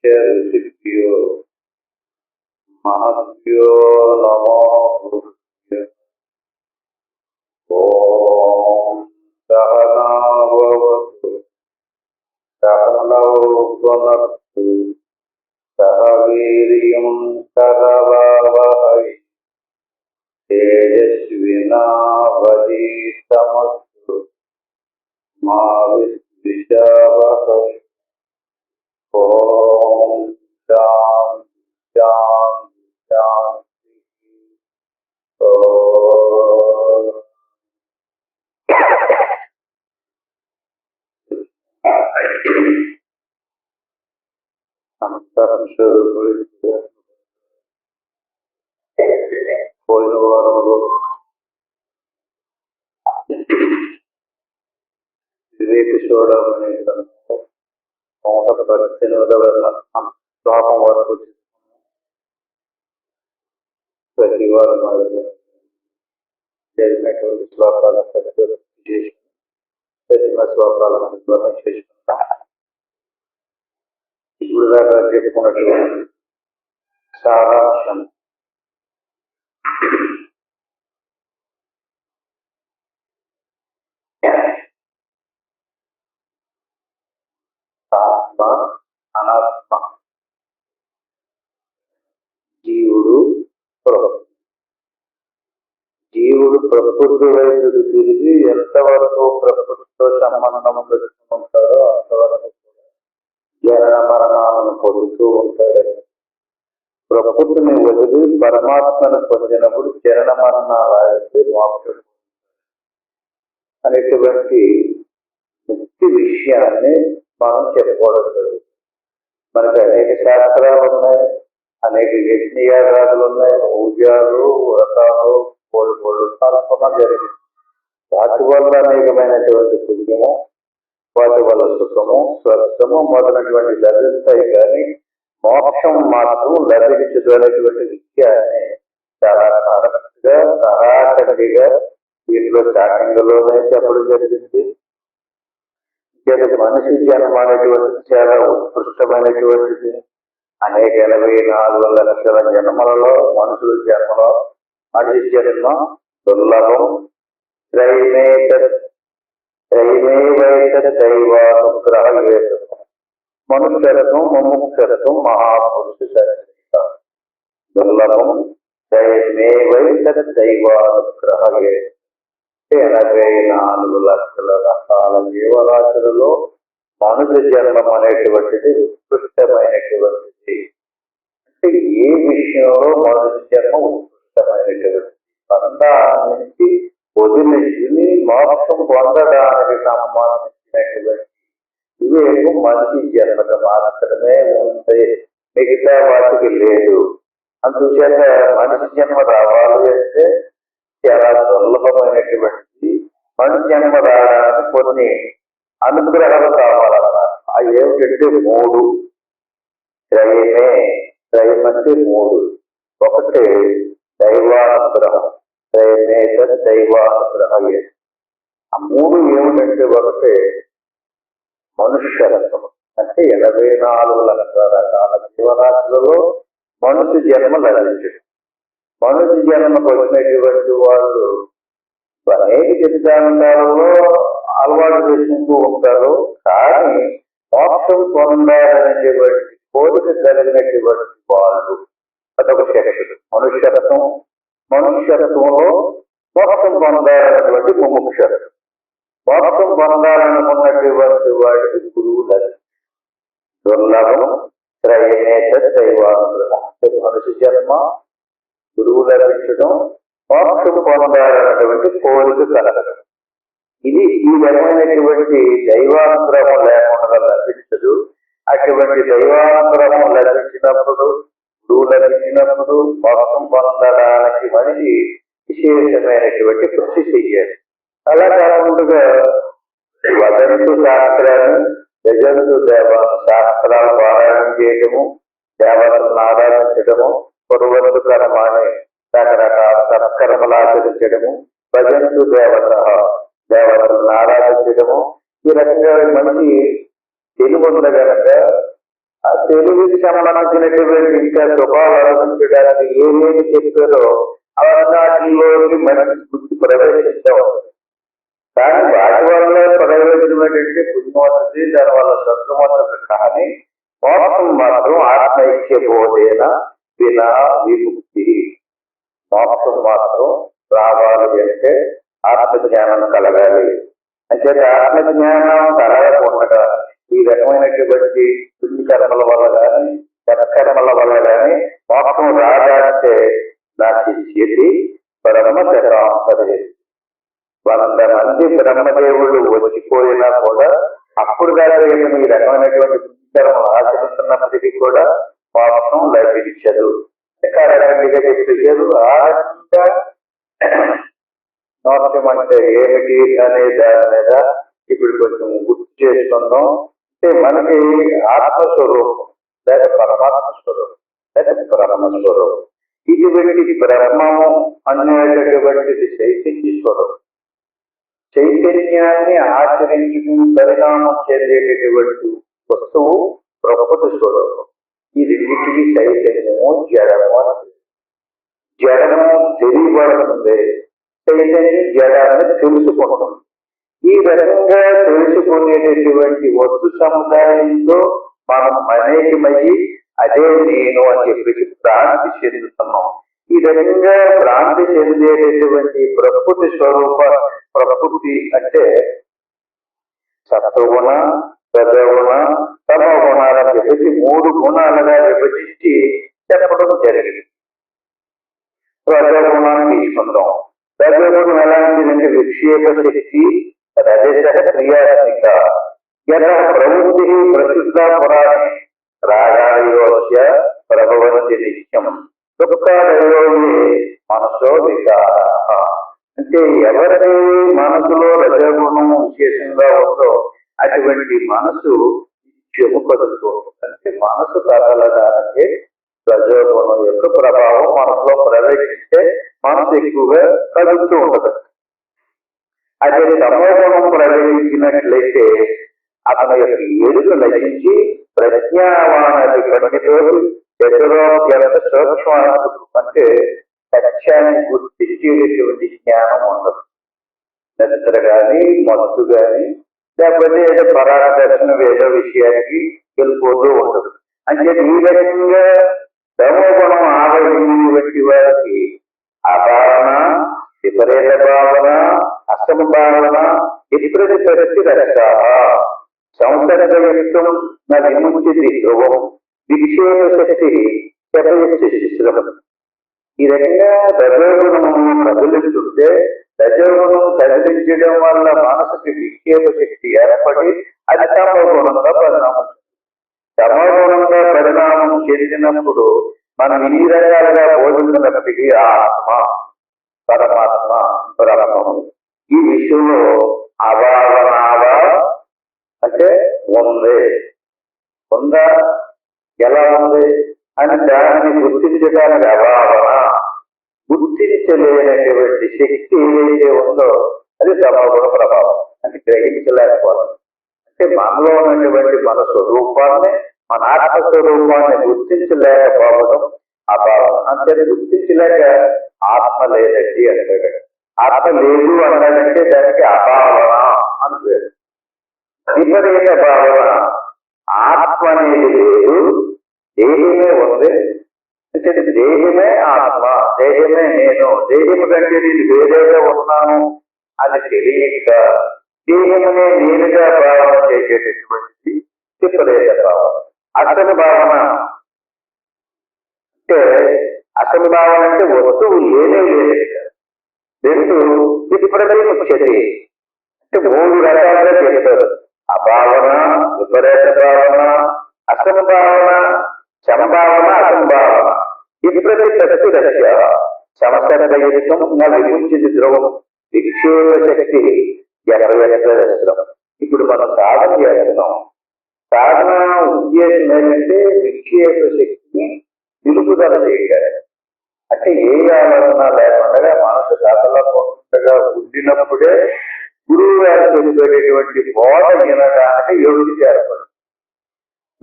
ऋषिभ्यो महभ्यो नमो गुरुभ्यो। ओम सहना भवतु सहनौ भुनक्तु सह वीर्यं करवावहै तेजस्विनावधीतमस्तु मा विद्विषावहै। ओम शांति शांति शांति। పోయిన వారంలో వివేక చూడమనే గ్రంథంలో 118వ శ్లోకం వరకు ప్రతి వారం జరిగినటువంటి శ్లోకాల ప్రతిమ శ్లోకాలను వివరణ చేసుకుంటాం. ఇప్పుడు దాకా చెప్పుకున్నటువంటి సారాంశం ఆత్మ అనాత్మ, జీవుడు ప్రకృతి. జీవుడు ప్రకృతి వైపుకు తిరిగి ఎంతవరకు ప్రకృతితో సంబంధం పెట్టుకుంటాడో అంతవరకు జనన మరణాలను పొందుతూ ఉంటాడు. ప్రకృతిని వదిలి పరమాత్మను పొందినప్పుడు జనన మరణాలైతే మోక్షం అనేటువంటి ముక్తి విషయాన్ని మనం చెప్పుకోవడం జరుగుతుంది. మనకి అనేక శాస్త్రాలు ఉన్నాయి, అనేక యజ్ఞయాగాలు ఉన్నాయి, పూజలు వ్రతాలు కోళ్ళు కల్పన జరిగింది. వాటి వల్ల అనేకమైనటువంటి పుణ్యము, వాటి వల్ల సుఖము స్వస్థము మొదలైనటువంటి లభిస్తాయి, కానీ మోక్షం మాత్రం లభించదు అనేటువంటి విషయాన్ని చాలా కరెక్ట్గా సరాసరిగా వీటిలో స్టార్టింగ్లోనే చెప్పడం జరిగింది. మనిషి జన్మ అనేటువంటిది చాలా ఉత్కృష్టమైనటువంటిది. అనేక 84 లక్షల జన్మలలో మనుషుల జన్మలో మనిషి జన్మ దుర్లభం. దైవానుగ్రహేతు మనుష్యరత్వం ముముక్షరత్వం మహాపురుష దుర్లభం దైవానుగ్రహేతు. 84 లక్షల రకాల జీవరాశులలో మనుష్య జన్మం అనేటువంటిది ఉత్కృష్టమైనటువంటిది. అంటే ఏ విషయంలో మనుష్య జన్మ ఉత్కృష్టమైనటువంటిది? బంధాల నుంచి వదిలించుని మోక్షం పొందడానికి సంబంధించినటువంటి వివేకం మనిషి జన్మకు మాత్రమే ఉంది, మిగతా వాటికి లేదు. అందుచేత మనిషి జన్మ రావాలి అంటే చాలా దుర్లభమైనటువంటి మనిషి జన్మ రావడానికి కొన్ని అనుగ్రహాలు కావాలన్నారు. అవి ఏమిటంటే 3. త్రయం అంటే 3. ఒకటి దైవానుగ్రహం, దైవానుగ్రహం. ఆ 3 ఏమిటంటే ఒకటి మనుష్యరత్వం, అంటే 84 లక్షల రకాల జీవరాశులలో మనుష్య జన్మ లభించదు. మనుష్య జన్మకు వచ్చినటువంటి వాళ్ళు అనేక సిద్ధాంతాలలో అలవాటు చేసుకుంటూ ఉంటారు, కానీ మోక్షం పొందాలనేటువంటి కోరిక కలిగినటువంటి వాళ్ళు అదొక శక్తులు. మనుష్యత్వంలో మోక్షం పొందాలన్నటువంటి ముముక్షరత్వం. మోక్షం పొందాలనుకున్నటువంటి వాటికి గురువు దుర్లభం. దైవానుగ్రహం, మనుష్య జన్మ, గురువు లభించడం, మోక్షం పొందాలన్నటువంటి కోరిక కలగడం. ఈ రకమైనటువంటి దైవానుగ్రహం లేకుండా లభించదు. అటువంటి దైవానుగ్రహం లభించినప్పుడు, గురువు లభించినప్పుడు మోక్షం పొందడానికి మనిషి విశేషమైనటువంటి కృషి చెయ్యాలి. అలా కాకుండా వదంతు శాస్త్రాన్ని యజంతు శాస్త్రాలు పారాయణం చేయటము, దేవతలను ఆరాధించడము, పురవంతు కర్మాన్ని రకరకాల సత్కర్మలు ఆచరించడము, భజంతు దేవతలను ఆరాధించడము, ఈ రకంగా మనిషి తెలివి ఉన్న కనుక తెలుగుకి సంబంధించినటువంటి ఇంకా స్వభావాలు ఆలోచించడానికి ఏమేమి చెప్పారో అవన్నీ మనకి బుద్ధి ప్రవేశిస్తాం. కానీ వాటి వల్ల ప్రయోజనం ఏంటంటే పుణ్యమవుతుంది, దానివల్ల స్వర్గమవుతుంది. కానీ మోక్షం మాత్రం ఆత్మైక్య బోధేన వినా విముక్తి. మోక్షం మాత్రం రావాలి అంటే ఆత్మజ్ఞానం కలగాలి. అంటే ఆత్మజ్ఞానం కలగకుండా ఈ రకమైనటువంటి పుణ్యకర్మల వల్ల కానీ సత్కర్మల వల్ల కానీ మోక్షం రాదంటే నా శిష్యతి పరమ శరాంతరే. 100 మంది బ్రహ్మదేవుళ్ళు వచ్చిపోయినా కూడా అప్పుడు దాకా ఈ రకమైనటువంటి పుణ్యకర్మలు ఆచరిస్తున్నప్పటికీ కూడా మోక్షం లభించదు. రకంగా చెప్పారు. ఆ రకంగా మోక్షం అంటే ఏమిటి అనే దాని మీద ఇప్పుడు కొంచెం గుర్తు చేసుకుందాం. అంటే మనకి ఆత్మస్వరూపం లేదా పరమాత్మ స్వరూపం లేదా బ్రహ్మస్వరూపం. ఇటువంటి బ్రహ్మము అనేటటువంటిది చైతన్య స్వరూపం. చైతన్యాన్ని ఆచరించుకుని పరిణామం చెందేటటువంటి వస్తువు ప్రకృతి స్వరూపం. ఈ రెండింటికి చైతన్యము జడము. జడము తెలియబడుతుంది, చైతన్యం జడాన్ని తెలుసుకుంటుంది. ఈ రకంగా తెలుసుకునేటటువంటి వస్తు సముదాయంలో మనం అనేకమయ్యి అదే నేను అని చెప్పేసి భ్రాంతి చెందుతున్నాం. ఈ రకంగా భ్రాంతి చెందేటటువంటి ప్రకృతి స్వరూప ప్రకృతి అంటే సత్వగుణ, రజోగుణ, తమోగుణాలను చెప్పేసి 3 గుణాలుగా విభజించి చెప్పడం జరిగింది. రజోగుణాన్ని తీసుకుందాం. రజోగుణం ఎలాంటిదంటే విక్షేప శక్తి, రజస క్రియాత్మిక, యథ ప్రవృత్తి ప్రసిద్ధ పురాణి రాగాయోస్య ప్రభవంతి నిత్యం దుఃఖాదయోగే మనసో వికార. అంటే ఎవరి మనసులో రజోగుణం విశేషంగా ఉందో అటువంటి మనసు నిత్యము కదులుతూ. అంటే మనసు కదలడానికి రజోగుణం యొక్క ప్రభావం మనసులో ప్రవేశిస్తే మనసు ఎక్కువగా కదులుతూ ఉంటుంది. అదే తమోగుణం ప్రవేశించినట్లయితే అతని యొక్క ఎరుక నశించి ప్రజ్ఞావానది పండితో చతురోగ్యంత సూక్ష్మ అంటే సత్యాన్ని గుర్తించేటటువంటి జ్ఞానం ఉండదు. నిద్ర గాని మత్తు గాని లేకపోతే ఏదో పరాణ దర్శనం ఏదో విషయానికి వెళ్ళిపోతూ ఉండదు. అంటే ఈ రకంగా తమోగుణం ఆవరించినటువంటి వారికి అభావన, విపరీత భావన, అసంభావన ఇప్పుడది పరిస్థితి రక్ష సంసర్గయుక్తం నా విముక్తి ధ్రువం విక్షేప శక్తి శిశ్రమం. ఈ రకంగా రజోగుణము కదిలిస్తుంటే రజోగుణం కదిలించడం వల్ల మనసుకి విక్షేప శక్తి ఏర్పడి అది తమోగుణంగా పరిణామం. తమోగుణంగా పరిణామం చెందినప్పుడు మనం ఇన్ని రకాలుగా బోధించినప్పటికీ ఆత్మ, పరమాత్మ, బ్రహ్మము ఈ విషయంలో అభావనాభా అంటే ఉంది, ఉందా, ఎలా ఉంది అని దానిని గుర్తించడానికి అభావన, గుర్తించలేనటువంటి శక్తి ఏదైతే ఉందో అది తమోగుణ ప్రభావం. అంటే గ్రహించలేకపోవడం. అంటే మనలో ఉన్నటువంటి మన స్వరూపాన్ని, మన ఆత్మస్వరూపాన్ని గుర్తించలేకపోవడం అభావన. అంటే గుర్తించలేక ఆత్మ లేదండి అంటాడు. ఆత్మ లేదు అన్నాడంటే దానికి అభావన అని పేరు. విపరీత భావన ఆత్మ అనేది లేదు, దేహమే ఉంది. అంటే దేహమే ఆత్మ, దేహమే నేను, దేహము కంటే నేను వేరేగా ఉన్నాను అని తెలియక దేహమునే నేనుగా భావన చేసేటటువంటి విపరీత భావన. అసలు భావన అంటే అసలు భావన అంటే వస్తువు లేనే లేదు. 2 విపరీతముచ్యతే అంటే 3 రకాలుగా చేస్తారు. అభావన, విపరీత భావన, అసంభావన, సంభావన, అసంభావన. విపరీత సంసర్గయుక్తం నా విముక్తి ధ్రువం విక్షేప శక్తి జనరస్త్రం. ఇప్పుడు మనం సాధన చేస్తున్నాం. సాధన ఉద్దేశం ఏంటంటే విక్షేప శక్తిని నిలుపుదల చేయాలి. అంటే ఏ ఆలోచన లేకుండా మనసు కదలకుండా ఉండినప్పుడే గురువు గారు చెప్పేటటువంటి బోధ వినడానికి యోగ్యత ఏర్పడుతుంది.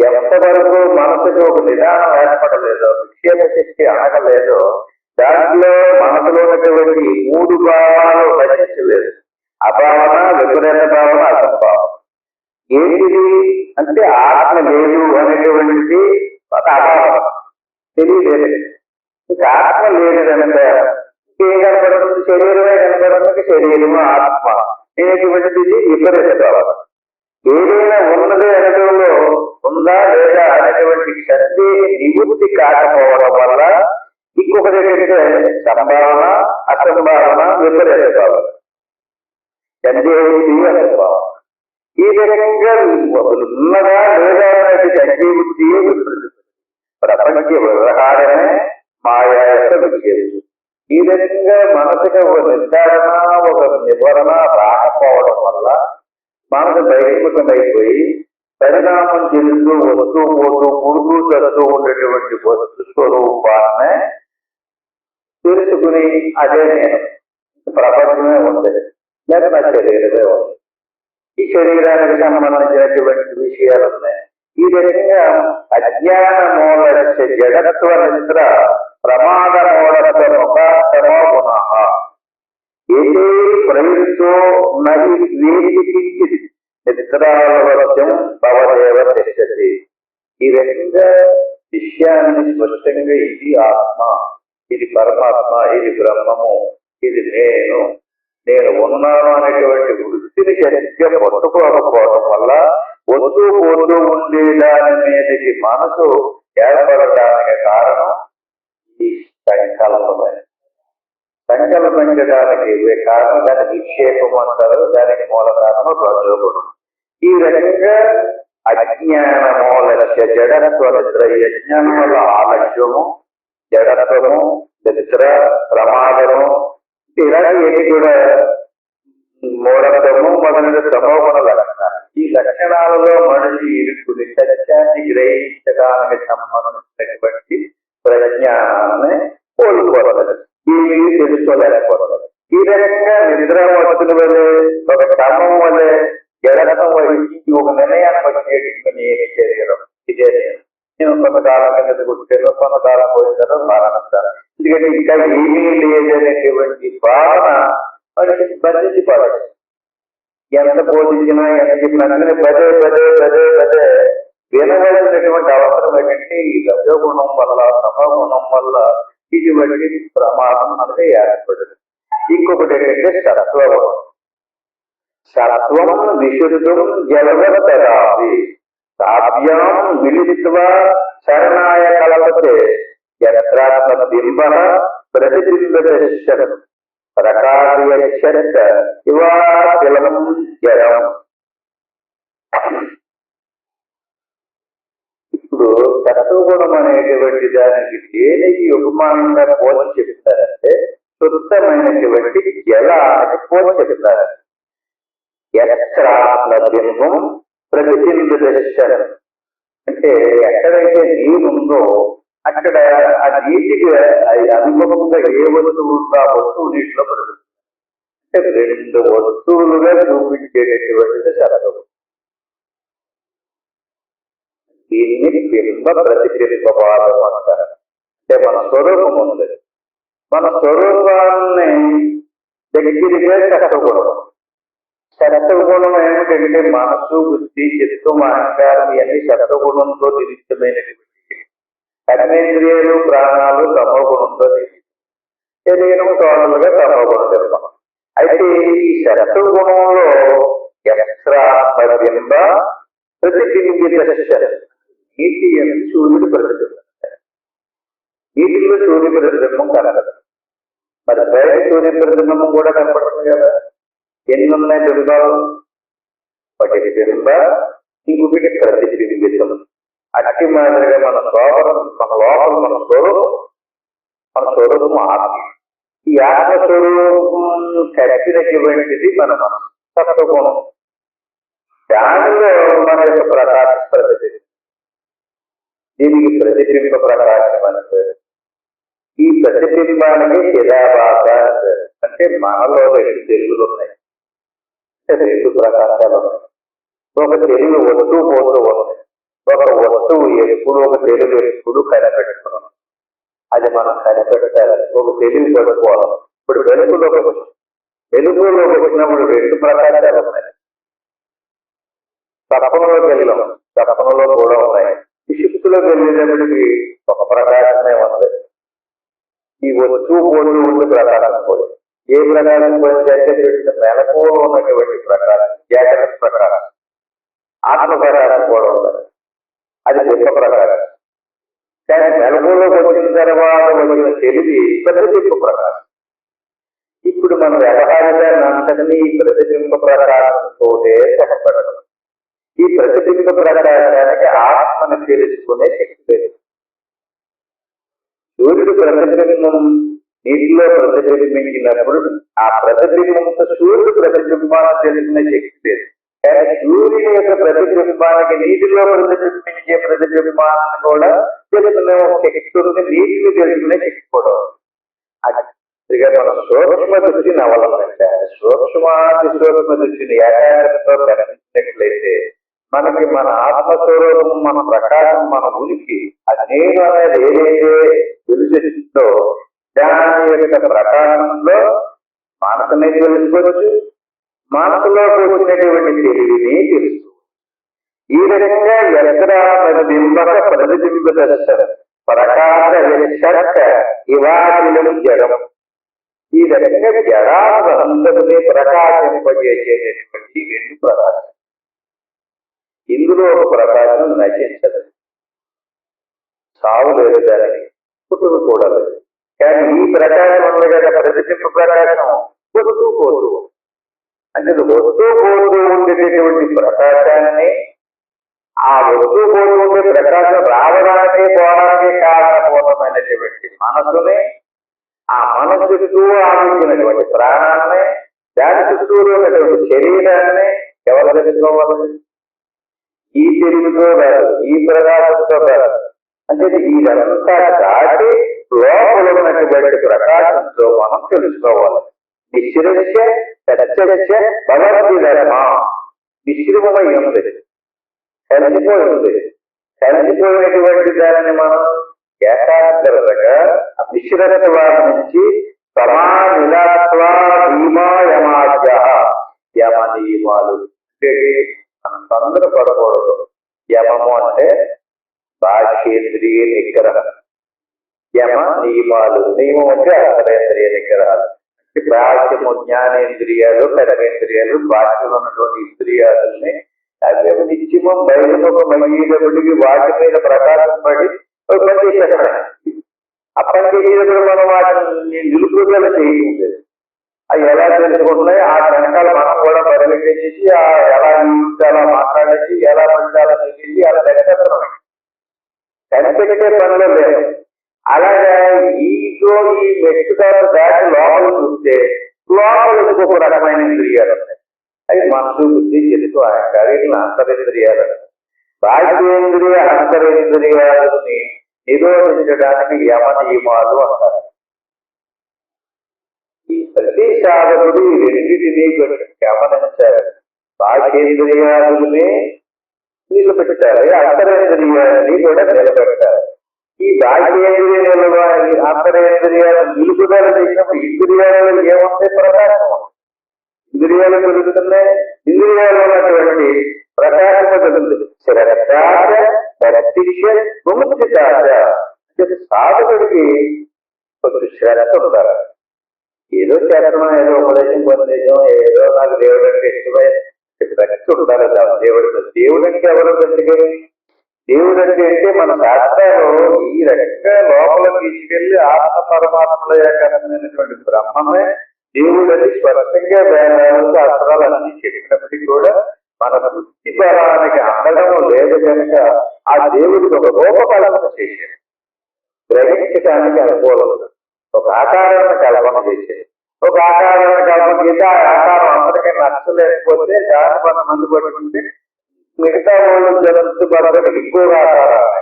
ఎంతవరకు మనసుకు ఒక నిదానం ఏర్పడలేదో, విక్షేప శక్తి అనగలేదో, దాంట్లో మనసులో ఉన్నటువంటి 3 భావాలు రచించలేదు. అభావన, విపరీత భావన, అసంభావన. ఏంటిది అంటే ఆత్మ లేదు అనేటువంటిది ఒక అభావన, తెలియలేదు. ఇంకా ఆత్మ లేదు కనుక ఇంకేం కనపడుతుంది? శరీరమే కనపడుతుంది. శరీరము ఆత్మ అనేటువంటిది విపరీత భావన. ఏదైనా ఉన్నది అనడంలో ఉందా లేదా అనేటువంటి సందేహ నివృత్తి కాకపోవడం వల్ల ఇంకొకటి ఏంటంటే సంభావన, అసంభావన, విపరీత భావన, సందేహి, అసంభావన. ఈ విధంగా ఉన్నదా లేదా అనేది సందేహి విపరీత ప్రపంచ వ్యవహారమే మాయా యొక్క విషయం. ఈ విధంగా మనసుకి ఒక నిర్ధారణ, ఒక నివారణ రాకపోవడం వల్ల మనసు బహిర్ముఖమైపోయి పరిణామం చెందుతూ వస్తూ పోతూ పుడుతూ చదువుతూ ఉండేటువంటి వస్తు స్వరూపాన్ని తెలుసుకుని అదే నేను ప్రపంచమే ఉంది, లేక నా శరీరమే ఉంది, ఈ శరీరానికి సంబంధించినటువంటి విషయాలు ఉన్నాయి. ఈ విధంగా అజ్ఞాన మూలస్య జగత్వ నిద్ర ప్రమాద మూలస్య ముఖాస్తమో పునః ఏదే ప్రయుక్తో నది వేదికి నిద్రాలవశ్యం భవదేవ తిష్టతి. ఈ విధంగా విషయాన్ని స్పష్టంగా ఇది ఆత్మ, ఇది పరమాత్మ, ఇది బ్రహ్మము, ఇది నేను ఉన్నాను అనేటువంటి వృత్తిని సరిగ్గా పట్టుకోకపోవడం వల్ల వస్తూ పోతూ ఉండే దాని మీదకి మనసు ఏర్పడటానికి కారణం ఈ సంకల్పమే. సంకల్పించడానికి కారణం దాని విక్షేపం అంటారు, దానికి మూల కారణం రజోగుణం. ఈ రకంగా అజ్ఞాన మూలస్య జడత్వ నిద్ర, ఈ అజ్ఞానం వల్ల ఆలస్యము, జడత్వము, నిద్ర, ప్రమాదము, ఇలాంటి కూడా మూఢత్వము మొదలైన సమోగుణ లక్షణాలు. ఈ లక్షణాలలో మనిషి ఇరుక్కుని సత్యాన్ని గ్రహించడానికి సంబంధించినటువంటి ప్రజ్ఞానాన్ని కోల్పోతుంది, ఏమీ తెలుసుకోలేకపోతుంది. ఈ రకంగా నిద్రావస్తుల వల్లే, ఒక క్రమం వల్లే జడత్వం వహించి ఒక నిర్ణయాన్ని వచ్చేటువంటి శరీరం ఇదే నేను కొంతకాలం కింద కూర్చొని కొంతకాలం పోయిన మారానంటారు. ఎందుకంటే ఇంకా ఏమీ లేదనేటువంటి భావన మనిషికి బంధించి పడదు. ఎంత బోధించినా ఎంత చెప్పినా పదే పదే పదే పదే వినవలసినటువంటి అవసరం ఏంటంటే ఈ రజోగుణం వల్ల, సమగుణం వల్ల ఇటువంటి ప్రమాదం అనేది ఏర్పడదు. ఇంకొకటి ఏంటంటే సత్వగుణం. సత్వం విశుద్ధం జలవతరాపి కావ్యం మిలిత్వా శరణాయ కల్పతే యత్రాత్మ బింబ ప్రతిబింబదర్శనం ప్రకార్యచ్చరిత ఇవాలం జలం. ఇప్పుడు సత్వగుణం అనేటువంటి దానికి దేనికి ఉపమానంగా పోల్చి చెప్తారంటే శుద్ధమైనటువంటి జలాన్ని పోల్చి చెప్తారు. యత్రాత్మ బింబం ప్రతిబింబ దర్శనం అంటే ఎక్కడైతే నీరు ఉందో అక్కడ ఆ నీటికి అనుభవంగా ఏ వస్తువు ఉందో ఆ వస్తువు నీటిలో పడుతుంది. అంటే 2 వస్తువులుగా చూపించేటటువంటిది సత్వం. దీన్ని బింబ ప్రతిబింబవాదం అంటారు. అంటే మన స్వరూపం ఉంది, మన స్వరూపాన్ని దగ్గరగా సత్వగుణం. సత్వగుణం ఏమిటంటే మనసు, బుద్ధి, చిత్తం, అహంకారం ఇవన్నీ సత్వగుణంతో నిలిచిమైనటువంటి. కర్మేంద్రియాలు, ప్రాణాలు తమోగుణంతో నిలిచి, శరీరం టోటల్గా తమోగుణ నిర్మాణం. అయితే ఈ సత్వగుణంలో యత్రాత్మబింబ ప్రతిబింబిత నీటి అని సూర్యుడు ప్రతిబింబిస్తాడు. నీటిలో సూర్య ప్రతిబింబం కనగదు. మరి బయట సూర్య ప్రతిబింబం కూడా కనపడుతుంది కదా. ఎన్ని ఉన్నాయి బింబాలు? ఒకటి బింబ, ఇంకొకటి ప్రతిబింబితం. అట్టి మాదిరిగా మన లోపల మన స్వరూపం ఆత్మ. ఈ ఆత్మస్వరూపం కట్టినటువంటిది మన సత్వగుణం. దానిలో మన యొక్క ప్రకాశ ప్రతిబింబం. దీనికి ప్రతిబింబ ప్రకాశం అని పేరు. ఈ ప్రతిబింబానికి శిలాభాష అంటే మనలో 2 తెలుగులు ఉన్నాయి, అంటే 2 ప్రకాశాలు ఉన్నాయి. ఒక తెలుగు వస్తూ పోతూ ఉంది, ఒక వస్తువు ఎప్పుడు ఒక తెలివి ఎప్పుడు కనిపెట్టుకున్నాం, అది మనం కనిపెట్టాలి, ఒక తెలివి పడుకోవాలి. ఇప్పుడు వెలుగులోకి వచ్చినప్పుడు రెండు ప్రకాశాలు ఉన్నాయి. తపనలోకి వెళ్ళాం, తపనలో కూడా ఉన్నాయి. విశుద్ధిలోకి వెళ్ళేటప్పటికి ఒక ప్రకాశమే ఉంది. ఈ వస్తువు పోటీ ఉండే ప్రకాశం కూడా ఏ ప్రకాశం పోయింది అంటే మెలకువలో ఉన్నటువంటి ప్రకాశం, జాగ్రత్త ప్రకాశం, ఆత్మ ప్రకాశం కూడా ఉంది. అది గొప్ప ప్రకాశం. కానీ మెలకువలోకి వచ్చిన తర్వాత వచ్చిన తెలివి ప్రతిబింబ ప్రకాశం. ఇప్పుడు మన వ్యవహారాన్ని అంతటినీ ఈ ప్రతిబింబ ప్రకాశంతోనే సహపడడం. ఈ ప్రతిబింబ ప్రకాశానికి ఆత్మను తెలుసుకునే శక్తి లేదు. సూర్యుడు ప్రతిబింబం నీటిలో ప్రతిబింబించినప్పుడు ఆ ప్రతిబింబంతో సూర్యుడు ప్రతిబింబాన్ని తెలుసుకునే శక్తి లేదు. కానీ సూర్యుని యొక్క ప్రతిబింబానికి నీటిలో ప్రతిబింబించే ప్రతిబింబాన్ని కూడా తెలుసుకునే శక్తి ఉంది, నీటిని తెలుసుకునే శక్తి కూడా ఉంది. మనం సూక్ష్మ దృష్టిని అవలంబించాలి. సూక్ష్మాతి సూక్ష్మ దృష్టిని ఏకాగ్రతతో గమనించినట్లయితే మనకి మన ఆత్మస్వరూపం, మన ప్రకాశం, మన ఉనికి, అది నేను అనేది ఏదైతే తెలుసుతో దాని యొక్క ప్రకాశంలో మనసుని తెలుసుకోవచ్చు, మనసులోకి వచ్చినటువంటి తెలివిని తెలుసుకోవచ్చు. ఈ రకంగా ఎక్కడ ప్రతిబింబక ప్రతిబింబ దర్శనం ప్రకాశ ఇవాటిలను జడం. ఈ రకంగా జడాంతకుని ప్రకాశింపజేసేటటువంటి రెండు ప్రకాశం. ఇందులో ఒక ప్రకాశం నశించదు, సావు లేదు, దానికి పుట్టుకు కూడా లేదు. కానీ ఈ ప్రకాశం ఉంది కదా, ప్రతిబింబ ప్రకాశం వస్తూ పోతూ, అంటే వస్తూ పోతూ ఉండేటటువంటి ప్రకాశాన్ని, ఆ వస్తూ పోతూ ఉండే ప్రకాశం రావడానికి పోవడానికి కారణభూతమైనటువంటి మనసుని, ఆ మనసు చుట్టూ ఆలోచించినటువంటి ప్రాణాన్ని, దాని చుట్టూరు ఉన్నటువంటి శరీరాన్ని ఎవరు తెలుసుకోవాలి? ఈ తెలుగుతో కాదు, ఈ ప్రకాశంతో కాదు. అంటే ఇదంతా దాటి లోపల ఉన్నటువంటి ప్రకాశంతో మనం తెలుసుకోవాలి. నిశ్చరస్య సత్యస్య భగవద్గీత మిశ్రమమై ఉంది, కలిసిపోయి ఉంది. కలిసిపోయినటువంటి దానిని మనం ఏకాగ్రతగా మిశ్రత్వాల నుంచి సమానిలత్వ భీమాయమాద్య యమ నియమాలు అంటే మనం తొందరపడకూడదు. యమము అంటే బాహ్యేంద్రియ నిగ్రహం, యమ నియమాలు, నియమం అంటే అంతరేంద్రియ నిగ్రహాలు. అంటే బాహ్యము జ్ఞానేంద్రియాలు, కర్మేంద్రియాలు, బాహ్యంలో ఉన్నటువంటి ఇంద్రియాలని అవి నిత్యమం బయలుముఖం అయ్యేటప్పటికి వాటి మీద ప్రకాశం పడి పనిచేసేస్తాయి. ఆ పని చేసేటప్పుడు మనం వాటిని నిలుపుదల చేయలేదు. అవి ఎలా తెలుసుకుంటున్నాయి, ఆ వెనకాల మనం కూడా పరిగెట్టేసి ఎలా అలా మాట్లాడేసి ఎలా పడాలో చేసి అలా కనిపెట్టే పనిలో లేదు. అలాగే ఈతో ఈ వ్యక్తిగత దాటి లోపల చూస్తే లోపల ఇంకొక రకమైన ఇంద్రియాలు ఉన్నాయి. అవి మనసు, బుద్ధి, చెరుకు, అహంకారం, అంతరింద్రియాలు. బాహ్యేంద్రియ అంతరింద్రియాలని నిరోధించడానికి యమ నియమాలు అంటారు. ఈ ప్రతి సాధకుడు ఈ రెండింటినీ గమనించారు. బాహ్యేంద్రియాలని నిలబెట్టాలి, అంతరేంద్రియాలని కూడా నిలబెట్టాలి. ఈ బాహ్యేంద్రియ నిలవ అంతరేంద్రియాలను నిలుపుదల చేసినప్పుడు ఇంద్రియాలలో ఏముంది? ప్రకాశం. ఇంద్రియాలు పెరుగుతున్నాయి, ఇంద్రియాలు ఉన్నటువంటి ప్రకాశం పెరుగుతుంది. అంటే సాధకుడికి కొంచెం శ్రద్ధ ఉండాలి. ఏదో చేతనం, ఏదో ఉపదేశం పొందేశం, ఏదో నాకు దేవుడు అంటే ఇష్టమైన భక్తి ఉండాలి. దేవుడు అంటే ఎవరు పెట్టుకొని? దేవుడు అంటే మన శాస్త్రాలు ఈ రకంగా లోపల తీసుకెళ్లి ఆత్మ పరమాత్మల ఏకమైనటువంటి బ్రహ్మమే దేవుడు అని స్పష్టంగా వేదాలు, శాస్త్రాలు అన్ని చెప్పినప్పటికీ కూడా మన బుద్ధి బలానికి అందడం లేదు కనుక ఆ దేవుడికి ఒక రూపకల్పన చేశాడు. గ్రహించడానికి అనుకూలం ఒక ఆకారాన్ని కల్పన చేసేది. ఒక ఆకారాన్ని కల్పన చేసి ఆ ఆకారం అందరికీ నచ్చలేకపోతే దాన్ని కొంతమంది పట్టుకుంటే మిగతా వాళ్ళు జరుగుతుపడడానికి ఇంకొక ఆకారాన్ని,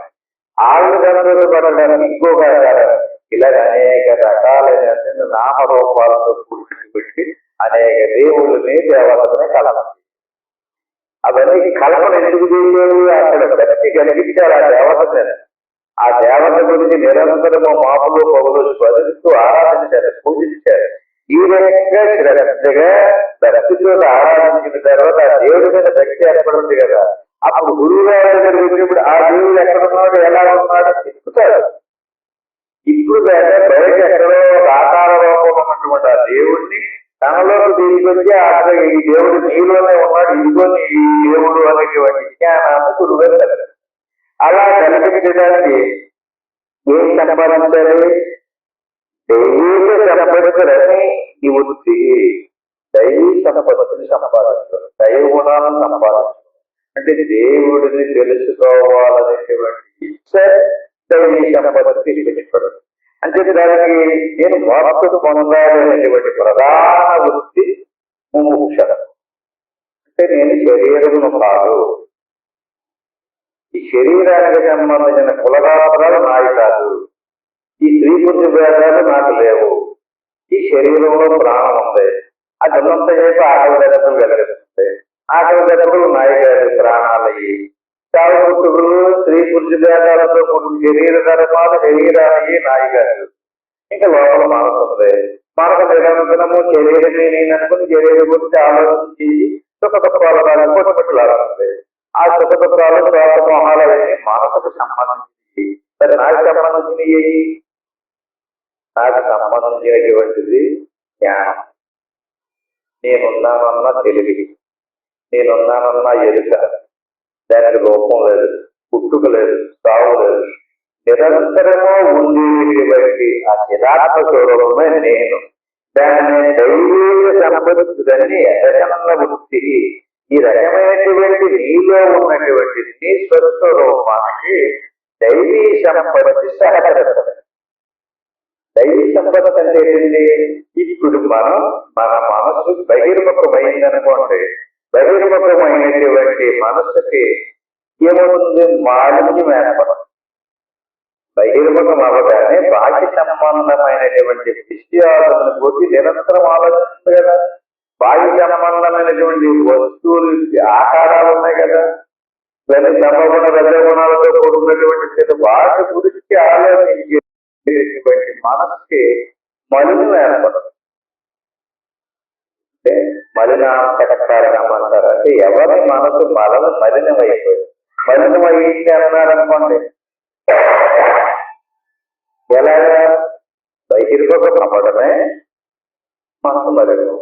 ఆళ్ళు జరుగుతుపడడానికి ఇంకొక ఆకారాన్ని, ఇలా అనేక రకాలైన నామరూపాలతో కూర్చుని పెట్టి అనేక దేవుళ్ళని, దేవతని కలప. అవన్నీ కల్పన ఎందుకు చేశారు? అక్కడ భక్తి కలిగించారు ఆ దేవత మీద. ఆ దేవత గురించి నిరంతరము మాపులు పొగలు స్మరిస్తూ ఆరాధించారు, పూజించారు. ఈ రకంగా శ్రద్ధగా భక్తితో ఆరాధించిన తర్వాత ఆ దేవుడి మీద భక్తి ఏర్పడుతుంది కదా. అప్పుడు గురువు గారి దగ్గర వచ్చినప్పుడు ఆ దేవుడు ఎక్కడున్నాడు, ఎలా ఉన్నాడో చెప్తాడు. ఇప్పుడు బయట ఎక్కడో ఆకార రూపం ఉన్నటువంటి ఆ దేవుడిని తనలోకి తీసుకొచ్చి అక్కడ ఈ దేవుడు నీలోనే ఉన్నాడు, ఇదిగో నీ దేవుడు అనేటువంటి జ్ఞానాన్ని గురువు గారు అలా కల్పించడానికి ఏం సంపాదించాలి? దైవీక సంపత్తులని ఈ వృత్తి, దైవీ సంపత్తిని సంపాదించాలి, దైవ గుణాలను సంపాదించాలి. అంటే దేవుడిని తెలుసుకోవాలనేటువంటి ఇచ్చ దైవీ సంపత్తి పెట్టుకోవడం. అంటే దానికి నేను మోక్షం పొందాలనేటువంటి ప్రధాన వృత్తి ముముక్షరం. అంటే నేను శరీరమును కాదు, ఈ శరీరానికి సంబంధించిన కులగాత్రాలు నాయి కాదు, ఈ స్త్రీ పురుష భేదాలు నాకు లేవు, ఈ శరీరంలో ప్రాణం ఉంది, అది ఉన్నంత చేసి ఆకలి దెబ్బలు వెలగలుగుతుంది, ఆకలి దెబ్బలు నాయి కాదు, ప్రాణాలయ్యి చావు పుట్టుకులు స్త్రీ పురుష భేదాలతో కొన్ని శరీర ధర్మాలు శరీరాలయ్యి నాయి కాదు. ఇంకా లోపల మనసు ఉంది, మనకు నిరంతరము శరీరమే నేను అనుకుని శరీరం గురించి ఆలోచించి సుఖదుఖాలు కొట్టుబట్టులాడుతుంది. ఆ సుఖదుఖాలు శ్వాసమోహాలు అవన్నీ మనసుకు సంబంధించి, మరి నాకు సంబంధించినవి, నాకు సంబంధించినటువంటిది జ్ఞానం. నేనున్నానన్నా తెలివి, నేనున్నానన్నా ఎరుక, దానికి రూపం లేదు, పుట్టుక లేదు, సావు లేదు, నిరంతరము ఉండేటువంటి ఆ యథార్థ స్వరూపమే నేను. దాన్ని దైవీక సంపత్తులని యశన వృత్తి. ఈ రకమైనటువంటి నీలో ఉన్నటువంటి నీ స్వస్వరూపానికి దైవీ సంపత్తి సహకరిస్తుంది. దైవీ సంపత్తి అంటే ఏంటి? ఇప్పుడు మన మనస్సు బహిర్ముఖమైందనుకోండి, బహిర్ముఖమైనటువంటి మనస్సుకి ఏమవుతుంది? మాలిన్యం ఏర్పడదు. బహిర్ముఖం అవగానే బాహ్య సంబంధమైనటువంటి విషయాలను పోటీ నిరంతరం ఆలోచిస్తుంది కదా. బాహ్య సంబంధమైనటువంటి వస్తువులు ఆకారాలు ఉన్నాయి కదా, లేదా సమగుణ రజగుణాలతో కూడినటువంటి వాటి గురించి ఆలోచించేటువంటి మనసుకి మలినం ఏర్పడదు. అంటే మలినాంతకారణం అంటారు. అంటే ఎవరి మనసు మలినమైపోయింది. మలినమైంది అన్నారనుకోండి, ఎలాగా? బహిర్ముఖం అవ్వడమే మనసు మలినం.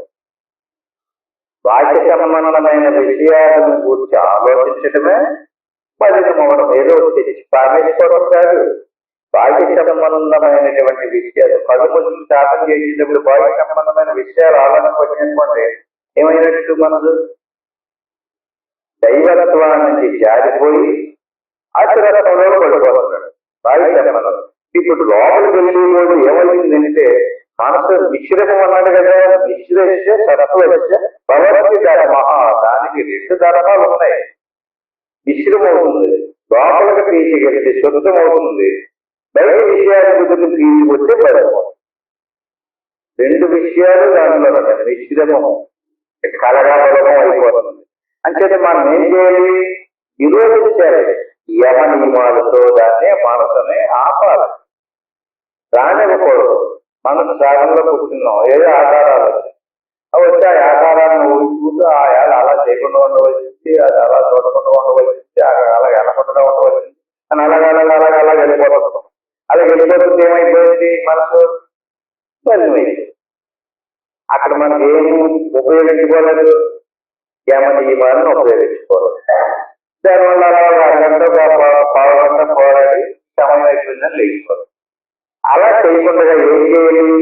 బాహ్య సంబంధమైన విషయాలను గురించి ఆలోచించడమే మలినం అవ్వడం. ఏదో తెచ్చి పారేసుకోవడం కాదు. బాహ్య సంబంధమైనటువంటి విషయాలు కళ్ళు కొంచెం శాతం చేసేటప్పుడు బాహ్య సంబంధమైన విషయాలు ఆలోచన వచ్చినటువంటి ఏమైనట్టు మనసు దైవత్వాన్ని నుంచి జారిపోయి ఆశీర్వాదంలో పడిపోతున్నాడు. బాహ్య సంబంధం ఇప్పుడు లోపలికి వెళ్ళిపోయి ఏమైందంటే మనసు మిశ్రమం అన్నాడు కదా, మిశ్రస్య సత్వస్య భవతి ధర్మ. దానికి రెండు ధర్మాలు ఉన్నాయి. మిశ్రమవుతుంది, లోపలికి తీసుకెళ్తే శుద్ధం అవుతుంది, బయట విషయాల గురించి తీసుకొస్తే బలము. రెండు విషయాలు దానిలో ఉన్నాయి. మిశ్రమము కలగాబలము అయిపోతుంది. అంటే మనం ఏం చేయాలి? నిరోధించాలి. యమ నియమాలతో దాన్ని మనసుని ఆపాలి, రానివ్వకూడదు. మనసు సాగంలో కూర్చున్నాం, ఏదో ఆకారాలు వచ్చి ఆ ఆకారాన్ని ఊహించుకుంటూ అలా చేయకుండా ఉండవలసింది, అది అలా చూడకుండా ఉండవలసింది, అలా వెళ్ళకుండా ఉండవలసింది అని అలాగ వెళ్ళిపోతున్నాం. అలా వెళ్ళిపోతుంది ఏమైపోయింది? మనసు మలినమైంది. అక్కడ మనకి ఏమి ఉపయోగించుకోలేదు, యమ నియమాలను ఉపయోగించుకోలేదు. దానివల్ల అరగంట పావుగంట పోరాడి సమయం అయిపోయిందని లేచిపోదు. అలా చేయకుండా ఏం చేయాలి?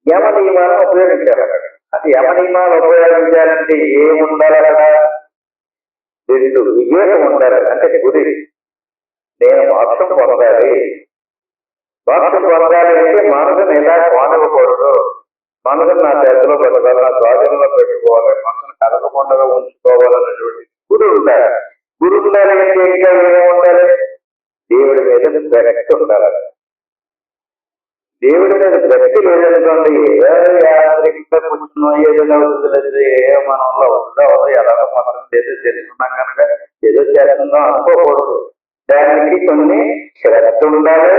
యమ నియమాలను ఉపయోగించాలి. అక్కడ అది యమ నియమాలు ఉపయోగించాలంటే ఏముండాలి? అక్కడ రెండు వివేకం ఉండాలి. అంటే గురి, నేను మోక్షం పొందాలి. మోక్షం పొందాలి అంటే మనసును ఎలా కోనకూడదు, మనసును నా చేతిలో పెట్టాలి, నా స్వాధీనంలో పెట్టుకోవాలి, మనసును కలగకుండా ఉంచుకోవాలన్నటువంటి గురువు ఉండాలి. గురువు ఉండాలి అంటే ఇంకా ఏమి ఉండాలి? దేవుడి మీద విరక్తి ఉండాలి. దేవుడి మీద భక్తి లేదనుకోండి, ఏదో యాంత్రికంగా కూర్చున్నాం, ఏదో అవుతుంది, ఏ మనంలో ఉందో ఎలాగో మనం ఏదో తెలుసుకున్నాం కనుక ఏదో చేస్తుందో అనుకోకూడదు. దానికి కొన్ని శ్రద్ధ ఉండాలి,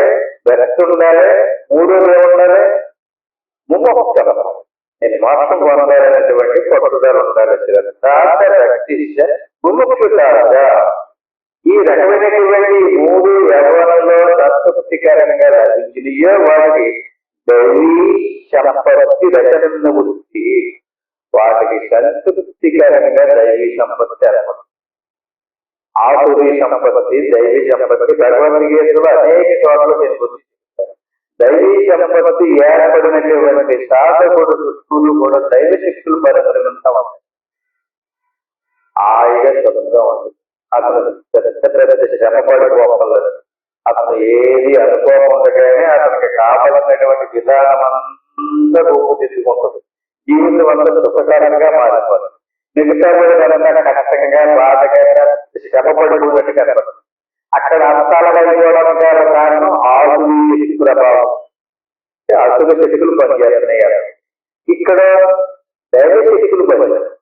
భక్తి ఉండాలి, మూడోది ఉండాలి, ముమోక్షం. నేను మోక్షం పొందాలనేటువంటి పట్టుదల ఉండాలి. శ్రద్ధాశ భక్తి ముముక్షుతాశ. ఈ రకమైనటువంటి మూడు ఎవరిలో సంతృప్తికరంగా లభించినయో వాటికి దైవీ సంపత్తి రచన వృత్తి. వాటికి సంతృప్తికరంగా దైవీ సంపత్తి ఏర్పడుతుంది. ఆసురీ సంపత్తి, దైవీ సంపత్తి భగవద్గీతలో అనేక చోట్ల తెలుగుతుంది. దైవీ సంపత్తి ఏర్పడినటువంటి సాధకుడు చుట్టూలు కూడా దైవ శక్తులు పరిగణిస్తా ఉంటాయి. హాయిగా సుఖంగా ఉంటుంది. అతను పెద్ద శ్రమపడిపోలేదు. అతను ఏది అనుకోకుండానే అతనికి కావాలన్నటువంటి విధానం అంతా రూపుదిద్దుకుంటుంది. జీవితం అంతా సుఖకరంగా మారిపోతుంది. మిగతా కూడా కష్టంగా బాధగా శ్రమపడిపోయినట్టు కనపడుతుంది. అక్కడ అంతాలైపోవడం కారణం ఆసురీ శక్తి ప్రభావం. ఆసుర శక్తులు పనిచేస్తున్నాయి. ఇక్కడ దైవ శక్తులు పనిచేస్తాయి.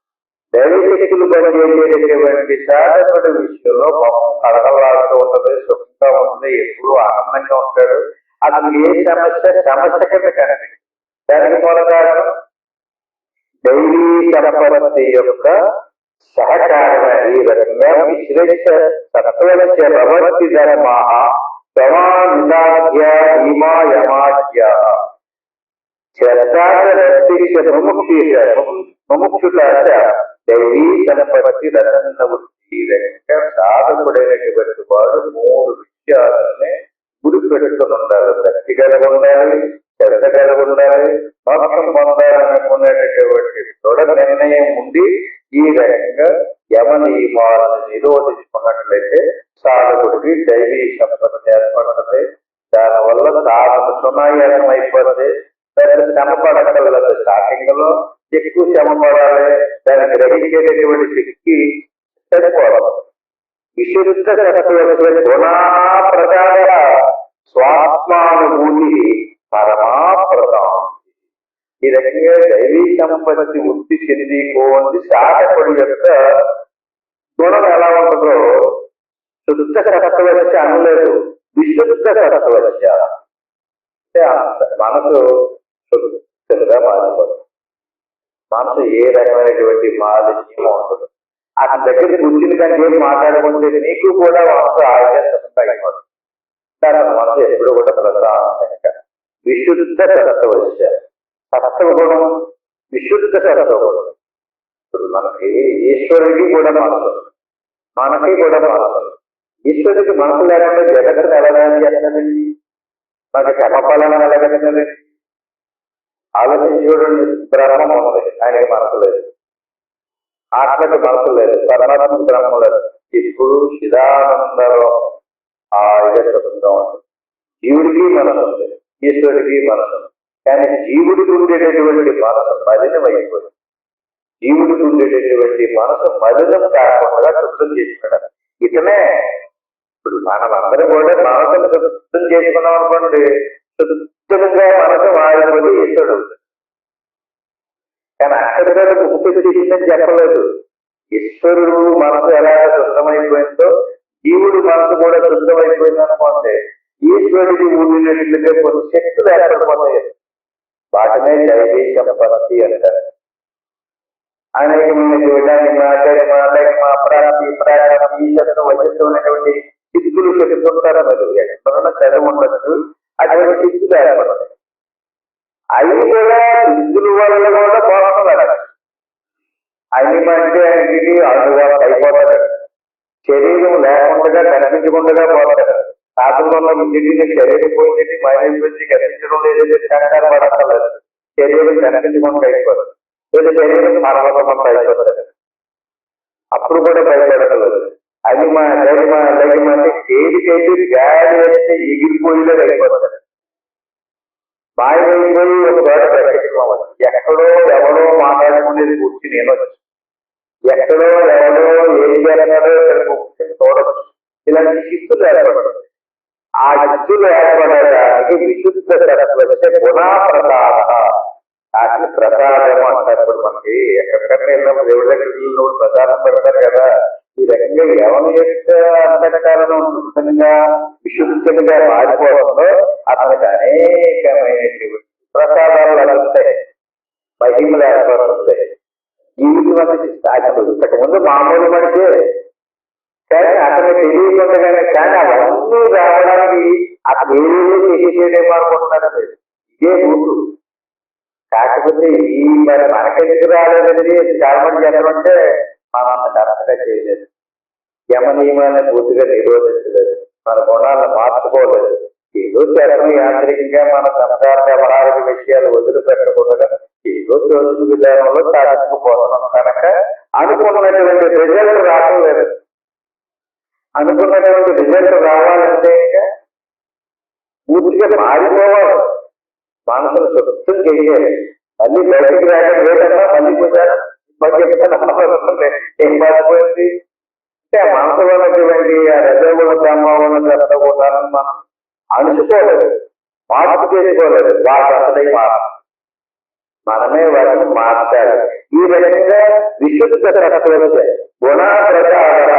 దైవ శక్తులు పనిచేసేటటువంటి సాధకుడి విషయంలో మొత్తం కలకలాడుతూ ఉంటుంది, సుఖంగా ఉంటుంది, ఎప్పుడు ఆనందంగా ఉంటాడు. అతను ఏ సమస్య కింద కనండి. దానికి మూల కారణం దైవీ సంపత్తి యొక్క సహకారణ. ఈ రకంగా విశ్లేష సత్వస్య భవతి ధర్మాః సమానిదాధ్య ధీమా యమాధ్య ముముక్షుతాశ దైవీ సంపత్తి రచన వృత్తి. సాధకుడైనటువంటి వాడు మూడు విషయాలనే గురి పెట్టుకుని ఉండాలి. భక్తి కలిగి ఉండాలి, శ్రద్ధ కలిగి ఉండాలి, మోక్షం పొందాలనుకునేటటువంటి దృఢ నిర్ణయం ఉండి ఈ రకంగా యమ నియమాలను నిరోధించుకున్నట్లయితే సాధకుడికి దైవీ సంపత్తి ఏర్పడుతుంది. దానివల్ల సాధన సునాయాసం అయిపోతుంది. పెద్ద శ్రమ పడగలదు. స్టార్టింగ్ లో ఎక్కువ శ్రమ పడాలి, దాన్ని గ్రహించేటటువంటి శక్తి సరిపోవాలి. విశుద్ధ గుణా ప్రసాద స్వాత్మానుభూతి పరమాప్రదం. ఈ రకంగా దైవీ సంపత్తి వృత్తి చెందిపోంది. సాధకుడి యొక్క గుణం ఎలా ఉంటుందో శుద్ధ సత్వస్య అనలేదు, విశుద్ధ సత్వస్య. మనసు శుద్ధగా మారిపోతుంది. మనసు ఏ రకమైనటువంటి మాలిన్యం ఉంటుంది. అతని దగ్గర కూర్చుని కానీ ఏం మాట్లాడుకుంటే నీకు కూడా మనసు ఆరోగ్య సుఖంగా అయిపోతుంది. కానీ మనసు ఎప్పుడు కూడా ప్రధానంగా విశుద్ధ సత్వస్య. సత్వ గుణం విశుద్ధ సత్వ గుణం. ఇప్పుడు మనకి ఈశ్వరుడికి కూడా మనసు, మనకి కూడా మనసు. ఈశ్వరుడికి మనసు లేకుండా జగత్తును ఎలా చేస్తున్నదండి? మనకి కర్మఫలాన్ని ఎలాగండి? ఆలోచించి చూడండి. బ్రహ్మం ఉంది, ఆయనకి మనసు లేదు. ఆత్మకి మనసు లేదు, పరమాత్మకు బ్రహ్మం లేదు. ఇప్పుడు చిదానందరూ హాయిగా సుఖంగా ఉంటుంది. జీవుడికి మనసు ఉంది, ఈశ్వరుడికి మనసు ఉంది. కానీ జీవుడికి ఉండేటటువంటి మనసు మలినం అయిపోయింది. జీవుడికి ఉండేటటువంటి మనసు మలినం కాకుండా శుద్ధం చేసుకున్నాడు. ఇతనే ఇప్పుడు మనమందరం కూడా మనసును శుద్ధం చేసుకున్నాం అనుకోండి, శుద్ధంగా మనసు మారిపోతే ఈశ్వరుడు అవుతుంది. కానీ అక్కడ ఉపదేశిందని చెప్పలేదు. ఈశ్వరుడు మనసు ఎలా శుద్ధమైపోయిందో జీవుడు మనసు కూడా శుద్ధమైపోయింది అనుకోండి, ఈశ్వరుడికి ఉండినట్లుగా కొన్ని శక్తులు ఏర్పడిపోతాయి. వాటినే దైవీ సంపత్తి అంటారు. అనేక ఉన్నటువంటి సిద్ధులు చెప్తుంటారు. మీరు ఎక్కడన్నా చదువు ఉండొచ్చు, అటువంటి సిద్ధులు ఏర్పడతాయి. అవి కూడా సిద్ధుల వల్ల కూడా పోరాటాలు. అనిమ అంటే ఆయనకి అందుబాటు అయిపోతాడు. శరీరం లేకుండా కనిపించకుండా పోతాడు. శాతంలో ఇంటికి శరీరం పోయింది, మైపోయింది, కనిపించడం లేదంటే కంగారు పడక్కర్లేదు. శరీరం కనిపించకుండా అయిపోతుంది. లేదా శరీరం పరమతంగా అయిపోతుంది. అప్పుడు కూడా భయపడలేదు. అనిమ ధైర్మ లైమ అంటే ఏదికైతే గాలి వేస్తే ఎగిరిపోయేలా అయిపోతుంది. మాయమైపోయి ఒక చోట ప్రత్యక్షమవ్వాలి. ఎక్కడో ఎవడో మాట్లాడుకునేది కూర్చి నేను ఎక్కడో ఎవడో ఏం చేస్తున్నాడో చూడవచ్చు. ఇలాంటి శిస్తులు ఏర్పడతాయి. ఆ శిస్తులు ఏర్పడడానికి దానికి విశుద్ధ సత్వస్య గుణాప్రసాద. వాటిని ప్రసాదం అంటారు. ఇప్పుడు మనకి ఎక్కడికన్నా వెళ్ళినప్పుడు దేవుడి దగ్గర ప్రసాదం పెడతారు కదా. ఈ రకంగా ఎవరి యొక్క అంతఃకరణం శుద్ధంగా విశుద్ధంగా మారిపోవడంలో అతనికి అనేకమైనటువంటి ప్రసాదాలు లభిస్తాయి, మహిమలు ఏర్పడుతాయి. జీవితం అనేది అతను ఇంతకుముందు మామూలు మనిషే, కానీ అతను తెలియకుండానే, కానీ అవన్నీ రావడానికి అతను ఏదేదో చేసేదేమో అనుకుంటున్నాడు. ఇదే రూటు. కాకపోతే ఈ మరి మనకెందుకు రాలేదండి చాలా మంది చెప్పమంటే మనం అంత కరెక్ట్గా చేయలేదు. యమ నియమాన్ని పూర్తిగా నిరోధించలేదు, మన గుణాలను మార్చుకోలేదు. ఏదో చరణ యాంత్రికంగా మన సంసార మనాలిక విషయాలు వదిలిపెట్టకుండా ఏదో చోటు విధానంలో సాధించుకుపోతున్నాం కనుక అనుకున్నటువంటి రిజల్ట్ రావట్లేదు. అనుకున్నటువంటి రిజల్ట్ రావాలంటే ఇంకా పూర్తిగా మారిపోవాలి, మనసును శుద్ధం చేయాలి. మళ్ళీ బయటికి రావడం లేదన్నా మళ్ళీ పోతారు ఏం బాధపోయింది అంటే ఆ మనసులో ఉన్నటువంటి ఆ రజగుణ బ్రహ్మగుణ గుణాలను మనం అణుచుకోలేదు, మార్పు చేసుకోలేదు. వాటి అసలై మారాలి, మనమే వాటిని మార్చాలి. ఈ రకంగా విశుద్ధ సత్వస్య గుణ ప్రసాద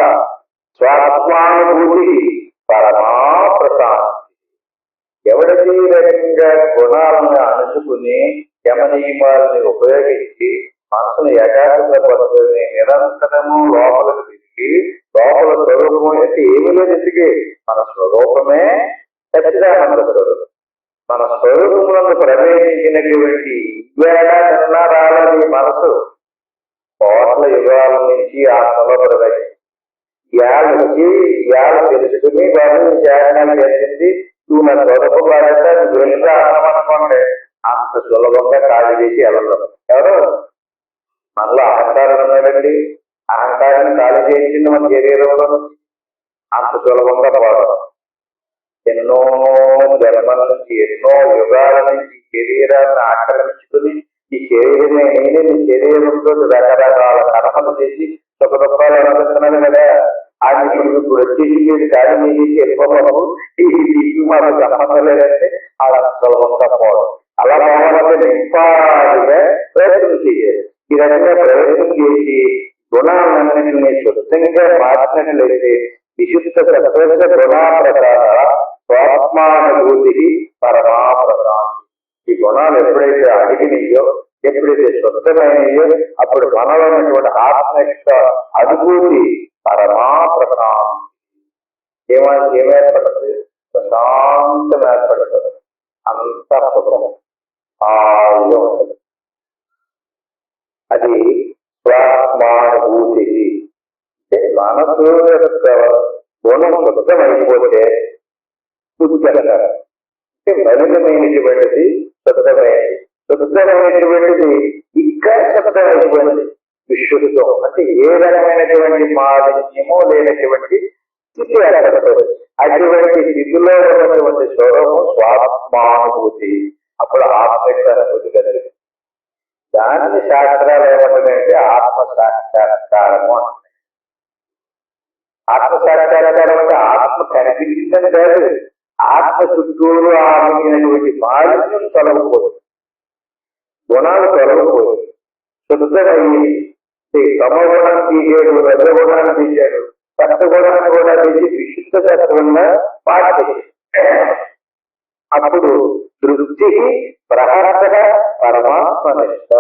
స్వాత్మానుభూతి పరమా ప్రసాదం. ఎవరికి రకంగా గుణాలను అణుచుకుని యమ నియమాలని ఉపయోగించి మనసును ఏకాగ్రత పడుతుంది, నిరంతరము లోపలకు తిరిగి లోపల స్వరూపము అంటే ఏమీ లేదు. ఇంటికి మన స్వరూపమే సచ్చిదానంద స్వరూపం. మన స్వరూపములను ప్రవేశించినటువంటి ఇవేళ రాలని మనసు కోట్ల యుగాల నుంచి ఆత్మలో ప్రవేశించి ఇవాళ వచ్చి ఇవాళ తెలుసుకుని వారిని ధ్యానం చేసింది. నువ్వు నా స్వరూపం వాడంటే నువ్వు వెళ్తా అన్నమనుకోండి, అంత సులభంగా ఖాళీ చేసి వెళ్ళడం. ఎవరు మనలో అహంకారం ఉన్నాడండి, అహంకారాన్ని ఖాళీ చేయించింది మన శరీరంలో నుంచి అంత సులభంగా పోవడం. ఎన్నో జన్మల నుంచి ఎన్నో యుగాల నుంచి శరీరాన్ని ఆక్రమించుకుని ఈ శరీరమే నేనే నీ శరీరంతో రకరకాల కర్మలు చేసి సుఖ దుఃఖాలు అనుకుంటున్నాను కదా. ఆయన ఇప్పుడు వచ్చేసి మీరు ఖాళీ చేసి వెళ్ళిపోవడం ఈ మాకు సంబంధం లేదంటే అలా సులభంగా పోవడం. అలా పోవాలంటే నింపాదిగా ప్రయత్నం చేయాలి. ఈ రకంగా ప్రయత్నం చేసి గుణాలన్నింటినీ శుద్ధంగా మార్చినట్లయితే విశుద్ధ సత్వస్య గుణాప్రసాద స్వాత్మానుభూతి పరమాప్రసాదం. ఈ గుణాలు ఎప్పుడైతే అడిగినాయో, ఎప్పుడైతే శుద్ధమైనయో అప్పుడు మనలో ఉన్నటువంటి ఆత్మ యొక్క అనుభూతి పరమాప్రసాదం. ఏమేర్పడుతుంది? ప్రశాంతం ఏర్పడుతుంది. అంత సుఖం హాయిగా ఉంటుంది. అది స్వాత్మానుభూతి. మనసు యొక్క గుణం శుద్ధమైపోతే బుద్ధి అంటారు. మలినమైనటువంటిది శుద్ధమైనది, శుద్ధమైనటువంటిది ఇంకా శుద్ధమైనటువంటి విశుద్ధం. అంటే ఏ రకమైనటువంటి మాలిన్యమో లేనటువంటి స్థితి ఏర్పడుతుంది. అటువంటి స్థితిలో ఉన్నటువంటి స్వరూపం స్వాత్మానుభూతి. అప్పుడు ఆత్మ అనుభూతి కలిగింది. దాన్ని శాస్త్రాలు ఏమంటున్నాయంటే ఆత్మ సాక్షాత్కారము అంటున్నాయి. ఆత్మ సాక్షాత్కారం అంటే ఆత్మ కనిపించిందని కాదు, ఆత్మ చుట్టూరు ఆగినటువంటి మాలిన్యం తొలగిపోదు, గుణాలు తొలగిపోదు, శుద్ధమయ్యి సమగుణాన్ని తీసాడు, రజగుణాన్ని తీశాడు, సత్వగుణాన్ని కూడా తీసి విశుద్ధ సత్వంగా పాటి. అప్పుడు తృప్తి ప్రహర్ష పరమాత్మనిష్ట.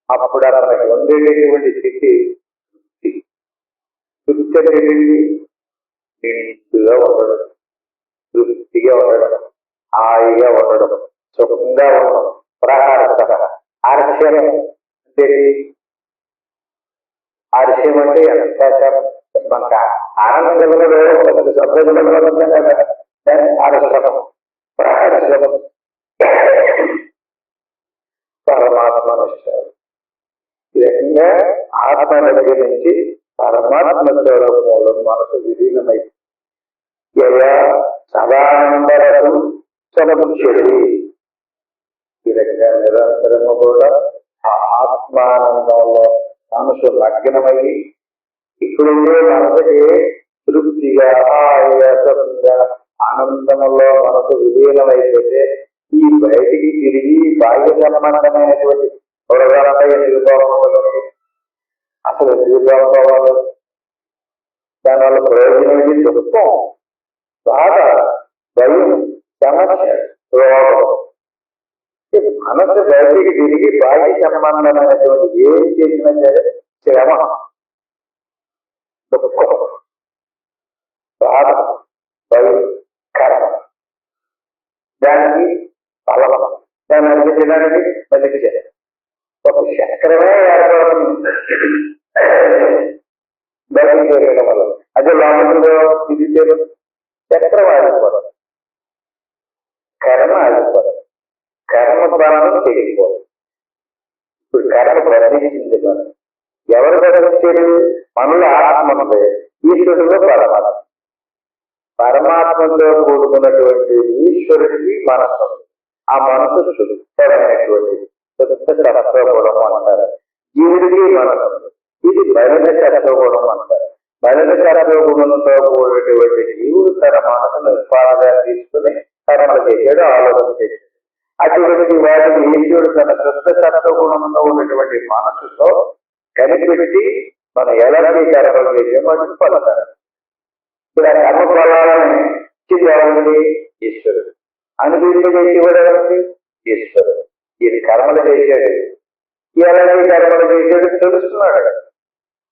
అప్పుడు అతనికి ఉండేటటువంటి స్థితి తృప్తి అనేటువంటి నిండుగా ఉండడం, తృప్తిగా ఉండడం, హాయిగా ఉండడం, సుఖంగా ఉండడం. ప్రహర్ష ఆర్ష్యం అంటే ఆర్ష్యం అంటే ఎంత మనకు ఆనందం కలగడం, సంతోషం కదా. ఆర్షం ప్రహర్షం పరమాత్మనిష్ట. ఈ రకంగా ఆత్మ దగ్గర నుంచి పరమాత్మ స్వరూపంలో మనసు విలీనమై సదానందరసం సమముచ్యది. ఈ రకంగా నిరంతరము కూడా ఆత్మానందంలో మనసు లగ్నమయ్యి ఇప్పుడుండే మనసుకి తృప్తిగా హాయిగా సుఖంగా ఆనందములో మనసు విలీనమైపోతే ఈ బయటికి తిరిగి బాహ్య సంబంధమైనటువంటి పొరగాలంటే ఎందుకు బాగుంటుంది, అసలు ఎందుకు బాగుకోవాలి, దానివల్ల ప్రయోజనం ఏంటి? దుఃఖం, బాధ, భయం, సమస్య, రోగం. మనసు బయటికి తిరిగి బాహ్య సంబంధమైనటువంటి ఏం చేసినా సరే శ్రమ, దుఃఖం, బాధ, భయం, కర్మ. దానికి ఫలం, దాన్ని అనిపించడానికి మళ్ళీ ఒక చక్రమే ఏర్పడుతుంది బయటికి తిరగడం వల్ల. అదే లోపల ఇది చక్రం ఆగిపోవడం, కర్మ ఆగిపోవడం, కర్మ బలం తెలియకపోవడం. ఇప్పుడు కర్మ ప్రశ్నించింది మనం ఎవరు ప్రశ్నించేది? మనలో ఆత్మ ఉంది, ఈశ్వరుడు పరమాత్మ. పరమాత్మతో కూడుకున్నటువంటి ఈశ్వరుడికి మనస్సు, ఆ మనసు శుద్ధమైనటువంటి సత్వగుణం అంటారు. జీవుడికి మనసు, ఇది బలిన సత్వగుణం అంటారు. బలిన సత్వగుణంతో కూడినటువంటి జీవుడు తన మనసును ఉత్పాదగా తీసుకుని కర్మలు చేశాడు, ఆలోచన చేశాడు. అటువంటి వాటిని ఈశ్వరుడు తన శుద్ధ సత్వగుణంతో ఉన్నటువంటి మనసుతో కనిపెట్టి మనం ఎలాంటి కర్మలు చేసామో వాటిని పొందుతారు. ఇప్పుడు ఆ కర్మ ఫలాలని ఇచ్చింది ఎవరండి? ఈశ్వరుడు. అనుభవింపజేసేవాడు ఎవరండి? ఈశ్వరుడు. ఈయన కర్మలు చేశాడు, ఎలాంటి కర్మలు చేశాడు తెలుసుకున్నాడు.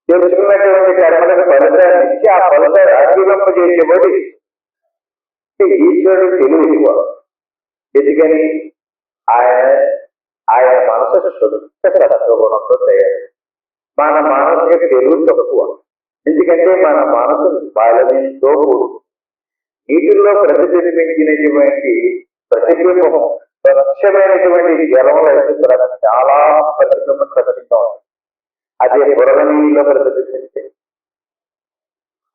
తెలుసుకున్నటువంటి కర్మలకు ఫలితాన్ని ఇచ్చి ఆ ఫలితాన్ని అనుభవింపజేసేవాడు ఈశ్వరుడు. తెలివి ఎందుకని? ఆయన మనసు శుద్ధ సత్వగుణంతో తయారు. మన మనసుకి తెలివి తక్కువ. ఎందుకంటే మన మనసు బాలతో కూడుకు. నీటిల్లో ప్రతిబింబించినటువంటి ప్రతిబింబం స్వచ్ఛమైనటువంటి జలంలో చాలా ప్రతిబింబం. అదే బురద నీళ్ళలో ప్రతిబింబించే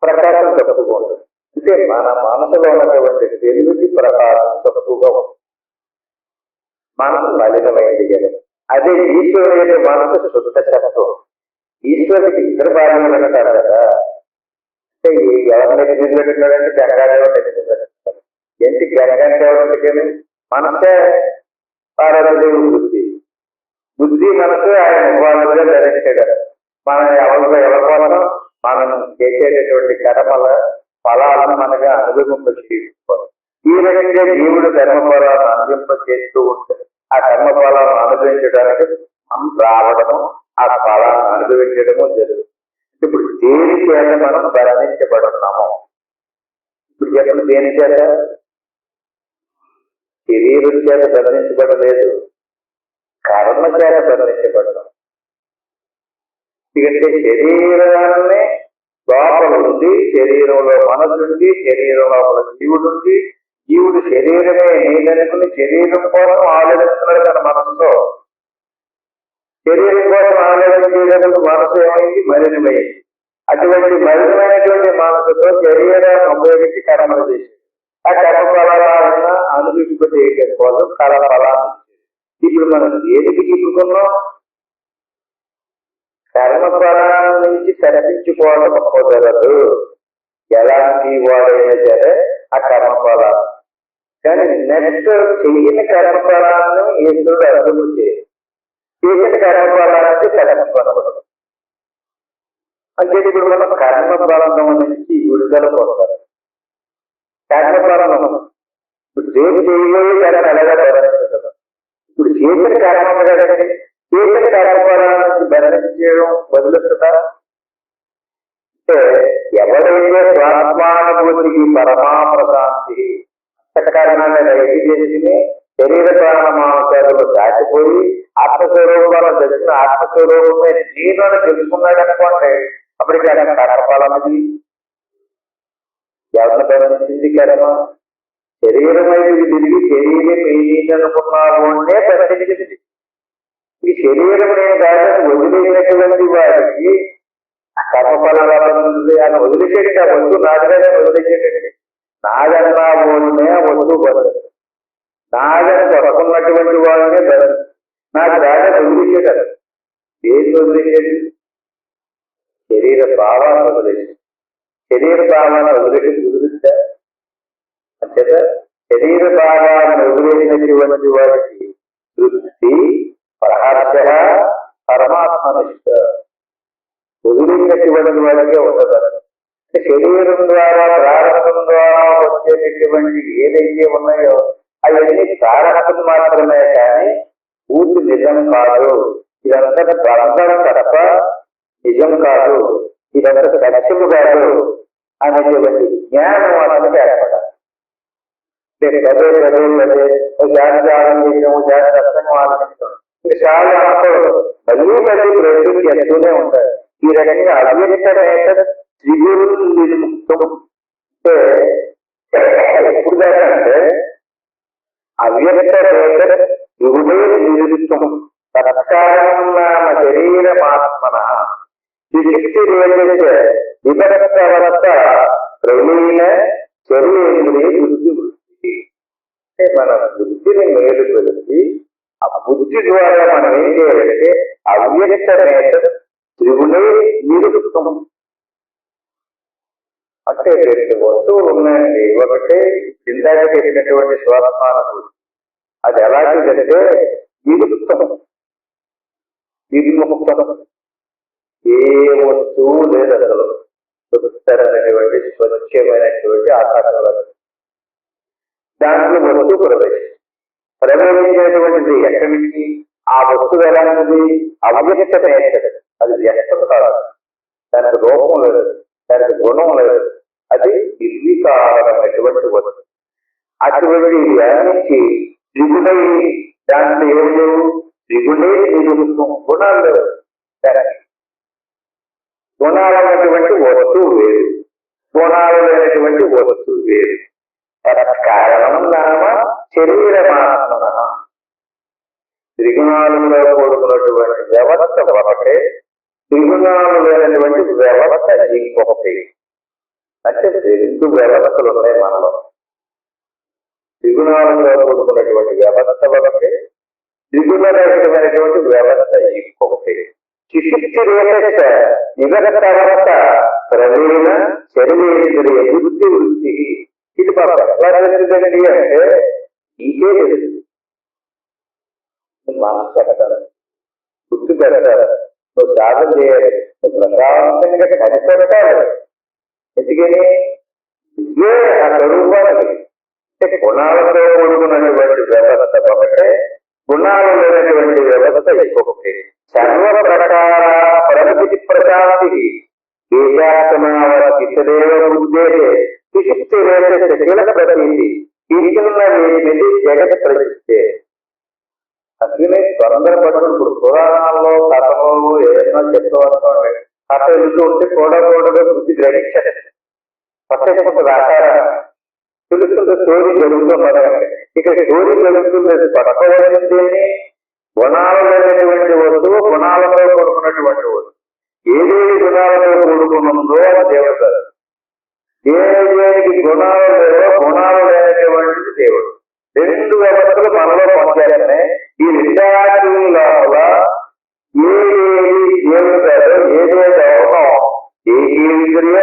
ప్రకాశం తక్కువగా ఉంటుంది. అంటే మన మనసులో ఉన్నటువంటి తెలివికి ప్రకాశం తక్కువగా ఉంటుంది. మనసు మలినమైంది జలం. అదే ఈశ్వరుడు యొక్క మనసు శుద్ధ సత్వం. ఈశ్వరుడికి ఇద్దరు భార్యలు అంటారు కదా. అంటే ఎవరిని ఎదురుపెట్టున్నాడంటే గంగాదేవుడు ఎదురుపెట్టారు. ఏంటి గంగాదేవుడికి? మనసే పార్వతీదేవి బుద్ధి. బుద్ధి మనసు ఆయన వాళ్ళుగా ధరించాడు. మన ఎవరి కోసం మనం చేసేటటువంటి కర్మల ఫలాలను మనగా అనుభవింప చేసుకోవాలి. ఈ రకంగా జీవుడు కర్మఫలాలను అనుభవింప చేస్తూ ఉంటాడు. ఆ కర్మఫలాలను అనుభవించడానికి మనం రావడము, ఆ ఫలాన్ని అనుభవించడము జరుగుతుంది. ఇప్పుడు దేని చేత మనం బంధించబడుతున్నాము? ఇప్పుడు చెప్పండి, దేని చేత? శరీరం చేత బంధించబడలేదు, కర్మ చేత బంధించబడడం. ఎందుకంటే శరీరాన్ని లోపల ఉంది, శరీరంలో మనసు ఉంది, శరీరం లోపల జీవుడు ఉంది. జీవుడు శరీరమే నేననుకుని శరీరం కోసం ఆలోచిస్తున్నాడు తన మనసుతో. శరీరం కోసం ఆలోచించేటప్పుడు మనసు ఏమైంది? మలినమైంది. అటువంటి మలినమైనటువంటి మనసుతో శరీరాన్ని ఉపయోగించి కర్మలు చేసి ఆ కర్మ ఫలాలను అనుభవింపజేయడం కోసం కర్మ ఫలాన్ని. ఇప్పుడు మనం ఏదికి చిక్కుకున్నాం? కర్మ ఫలాల నుంచి తప్పించుకోవడం కుదరదు. ఎలాంటి వాడైనా సరే ఆ కర్మ ఫలాలు. కానీ నెక్స్ట్ చెయ్యని కర్మ ఫలాలను ఈశ్వరుడు అనుభవం చేయాలి. చేసిన కర్మ ఫలానికి తప్పించుకోవడం అంటే ఇప్పుడు మనం కర్మ ఫలం నుంచి విడుదల పొందాలి. కర్మ ఫలం ఇప్పుడు రేపు చేయబోయే కర్మ ఎలాగా భరించగలం? ఇప్పుడు చేసిన కర్మ కదండి, చేసిన కర్మ ఫలాల నుంచి భరించడం వదులుతుందా? అంటే ఎవరైతే స్వాత్మానుభూతికి పరమా ప్రశాంతి అంతఃకరణాన్ని రైతు చేసుకుని శరీర ప్రాణమాంసాలు దాటిపోయి ఆత్మస్వరూపాలను తెలిసిన ఆత్మస్వరూపమే నేను అని తెలుసుకున్నాడు అనుకోండి, అప్పటికి ఆయన కర్మఫలమది ఎవరిని బంధించింది? కర్మ. శరీరం అయితే తిరిగి శరీరం ఏది అనుకున్నావునే బంధించింది. ఈ శరీరం నేను కాదని వదిలేసినటువంటి వారికి కర్మఫలం అని వదిలేసేది. ఆ వస్తువు నాదిగానే వదిలేసేటండి. నాదన్నా ఓనే వస్తువు బదులు నాదని తొడకున్నటువంటి వాళ్ళనే బదులు నాకు దాకా వదిలేసేటారు. ఏది వదిలేసేది? శరీర భావాన్ని వదిలేసి. శరీర భావాన్ని వదిలేసి కుదిరిస్తే అంచేత శరీర భాగాన్ని వదిలేసినటువంటి వాడికి తృప్తి పరహర్ష పరమాత్మనిష్ట వదిలినటువంటి వాడికే ఉండదు. శరీరం ద్వారా ప్రారంభం ద్వారా వచ్చేటటువంటి ఏదైతే ఉన్నాయో అవన్నీ ప్రారంభం మాత్రమే కానీ పూర్తి నిజం కాదు. ఇదంతా బంధం తప్ప నిజం కాదు, ఇదంతా సత్యము కాదు అనేటువంటి జ్ఞానం అన్నది ఏర్పడాలి. పదే పదే పదే జాగ్రత్తం చేయడము, జాగ్రత్తం ఆలోచించడం చాలా అనుకోవడం మళ్ళీ మళ్ళీ ప్రయత్నం చేస్తూనే ఉంటారు. ఈ రకంగా అవ్యక్తమైన త్రిగురు నిర్ముక్తం ఎప్పుడు దాకంటే అవ్యక్తమైన త్రిగుడే నిరుక్తం తత్కారం నామ శరీరమాత్మన శక్తి విభక్తవత ప్రవీణ శరీరేంద్రియ బుద్ధి వృత్తి. అంటే మన బుద్ధిని మేలుకొలిపి ఆ బుద్ధి ద్వారా మనం ఏం చేయాలంటే అవ్యక్తమైన త్రిగుణే నిరుక్తం. అంటే రెండు వస్తువులు ఉన్నాయండి. ఒకటి ఇందాక చెప్పినటువంటి స్వరత్మానుభూతి, అది ఎలాంటిదంటే నిరుక్తం నిర్ముక్తం. ఏ వస్తువు లేదు అసలు, సుత్తరమైనటువంటి స్వచ్ఛమైనటువంటి ఆకాశం. దాంట్లో వస్తువు ప్రవేశించినటువంటిది ఎక్కడి నుంచి? ఆ వస్తువు ఎలాంటిది? అవ్యక్తమైనది. అది వ్యక్తం కాదు, దానికి రూపం లేదు, దానికి గుణం లేదు, అది నిర్వికారమైనటువంటి వస్తువు. అటువంటి నుంచి త్రిగుణై దాంట్లో ఏం లేవు, త్రిగుణే నిరుక్తం, గుణాలు లేవు. గుణాలు అన్నటువంటి వస్తువు వేరు, గుణాలు లేనటువంటి వస్తువు వేరు. కారణం నామ శరీరమాత్మన. త్రిగుణాలలో కూడుకున్నటువంటి వ్యవస్థ ఒకటే, త్రిగుణాలు లేనటువంటి వ్యవస్థ ఇంకొకటి. అంటే రెండు వ్యవస్థలు ఉన్నాయి మనలో. త్రిగుణాలలో కూడుకున్నటువంటి వ్యవస్థ ఒకటి, త్రిగుణరహితమైనటువంటి వ్యవస్థ ఇంకొకటి. శిశుక్తి రేఖ నిగతవత ప్రవీణ శరీరేంద్రియ బుద్ధి వృత్తి. ఇది బాబా ఎట్లా జరుగుతుందండి అంటే నీకే తెలుస్తుంది. మనసు పెట్టాలి, గుర్తు పెట్టాలి, నువ్వు సాధన చేయాలి, నువ్వు ప్రశాంతంగా కనిపెట్టాలి. ఎందుకని ఇదే ఆ స్వరూపానికి. గుణాలతో కూడుకున్నటువంటి వ్యవస్థ ఒకటే, గుణాలు లేనటువంటి వ్యవస్థ ఇంకొకటి. సర్వ ప్రకార ప్రకృతి ప్రశాంతి దేశాత్మదేవ ఉద్దేశే విశిష్టి శిల ప్రతీతి కీర్తిన్నది జగత్ ప్రసిద్ధే. అందుకనే తొందరపడడం. ఇప్పుడు పురాణాల్లో కథలో ఏదైనా చెప్తూ వస్తాం, కథ వెళ్తూ ఉంటే కూడా బుద్ధి గ్రహించండి. పట్టేసుకుంటుంది ఆకారం తెలుస్తుంది, స్టోరీ జరుగుతున్నది. ఇక్కడ స్టోరీ జరుగుతుంది, పట్టుకోవాల్సిందేని గుణాలు లేనటువంటి వస్తువు, గుణాలతో కూడుకున్నటువంటి వస్తువు. ఏదేది గుణాలతో కూడుకున్నదో అది దేవత. దేనికి గుణాలు లేవో గుణాలు లేనటువంటిది దేవుడు. రెండు వ్యవస్థలు మనలో పనిచేస్తున్నాయి. ఈ రెండాటి లోపల ఏదేది దేవుడు కాదు, ఏదేది అవసరం, ఏకేంద్రియ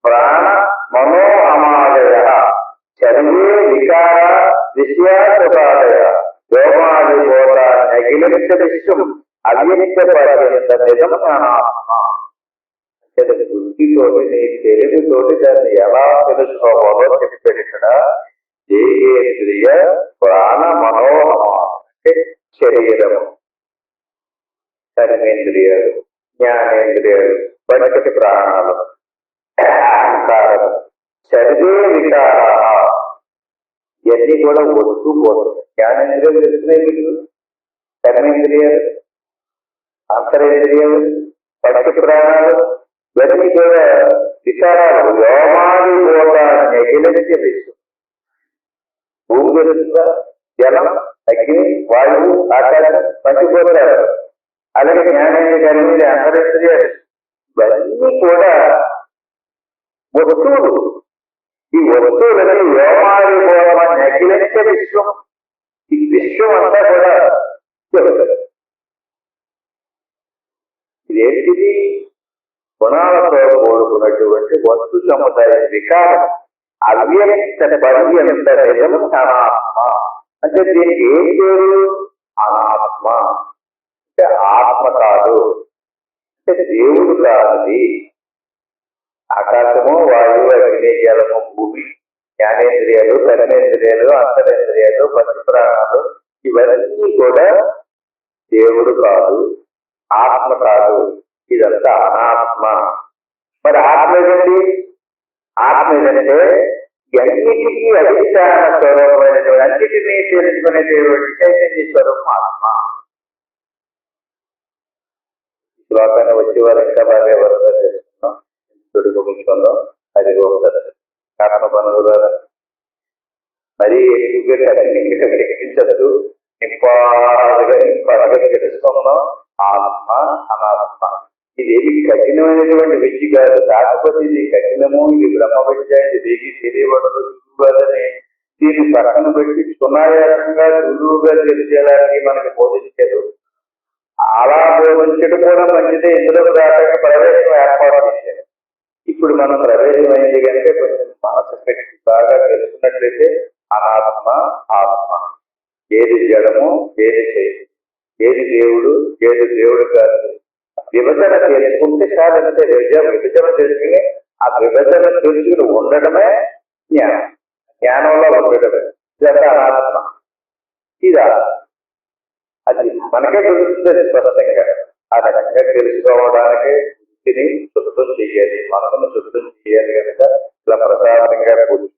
ప్రాణ మనో అమాదయ చదివే వికార విషయాదయ యోగాది బోధ నగిలించ విశ్వం అవ్యక్త పర్యంత నిజమానాత్మ. బుద్ధితోటి నీ తెలుగుతోటి దాన్ని ఎలా తెలుసుకోవాలో చెప్పాడు ఇక్కడ. దేహేంద్రియ ప్రాణ మనోహమ అంటే శరీరము, కర్మేంద్రియాలు, జ్ఞానేంద్రియాలు, పంచ ప్రాణాలు, అహంకారము, చదివే వికార, ఇవన్నీ కూడా వస్తూ పోతుంది. జ్ఞానేంద్రియాలు తెలుస్తున్నాయి మీకు, కర్మేంద్రియాలు, అంతరేంద్రియాలు, పంచ ప్రాణాలు, ఇవన్నీ కూడా వికారాలు. యోమాది బోధ నెగిలించే విషయం. భూమి తెలుస్తుందా, జలం, అగ్ని, వాయువు, ఆకాశం, పంచిపోతారు. అలాగే జ్ఞానేంద్రియ, కర్మేంద్రియ, అంతరేంద్రియాలు, ఇవన్నీ కూడా వస్తువులు. ఈ వస్తువులని యోమాది బోధ నెగిలించే విశ్వం. ఈ విశ్వం అంతా కూడా చెబుతారు. ఇదేంటిది? గుణాలతో కూడుకున్నటువంటి వస్తు సముదాయ వికారం. అవ్యక్త పర్యంత నిజం అనాత్మ. అంటే దీనికి ఏం పేరు? అనాత్మ. అంటే ఆత్మ కాదు, అంటే దేవుడు కాదు. ఆకాశము, వాయువు, అగ్ని, జలము, భూమి, జ్ఞానేంద్రియాలు, కర్మేంద్రియాలు, అంతరేంద్రియాలు, పంచప్రాణాలు, ఇవన్నీ కూడా దేవుడు కాదు, ఆత్మ కాదు. ఇదంతా అనాత్మ. మరి ఆత్మ ఏదండి? ఆత్మ ఏదంటే అన్నిటికీ అధిష్టాన స్వరూపమైనటువంటి, అన్నిటినీ తెలుసుకునేటువంటి చైతన్య స్వరూపం ఆత్మ. శ్లోకాన్ని వచ్చేవారు ఇంకా బాగా వరద చేస్తున్నాం, తొడుగుకుంటున్నాం. అది గోపుతారు కారణ పనులు మరీ ఎక్కువగా ఎక్కించదు. నింపాలుగా తెలుసుకున్నాం. ఆత్మ అనాత్మ. ఇదేమి కఠినమైనటువంటి విద్య కాదు. కాకపోతే ఇది కఠినము, ఇది బ్రహ్మ విద్య, ఇది దేగి తెలియబడదు చూడదని దీన్ని పక్కన పెట్టి సునాయాసంగా సులువుగా తెలిసేలాంటి మనకి బోధించారు. అలా బోధించడం కూడా మంచిదే. ఇందులో దాకా ప్రవేశం ఏర్పాటు చేశారు. ఇప్పుడు మనం ప్రవేశం అయింది కనుక కొంచెం మనసు పెట్టి బాగా తెలుసుకున్నట్లయితే అనాత్మ, ఆత్మ, ఏది జడము, ఏది చేసి, ఏది దేవుడు, ఏది దేవుడు కాదు, విభజన తెలుసుకుంటే చాలు. అంటే విభజన తెలుసుకుని ఆ విభజన తెలుసుకుని ఉండడమే జ్ఞానం. జ్ఞానంలో ఉండడమే ఇదంతా అనాత్మ. ఇదా అది మనకే తెలుస్తుంది స్పష్టంగా. ఆ రకంగా తెలుసుకోవడానికి బుద్ధిని శుద్ధం చెయ్యాలి, మనసును శుద్ధం చెయ్యాలి. కనుక ఇలా ప్రశాంతంగా కూర్చుంది.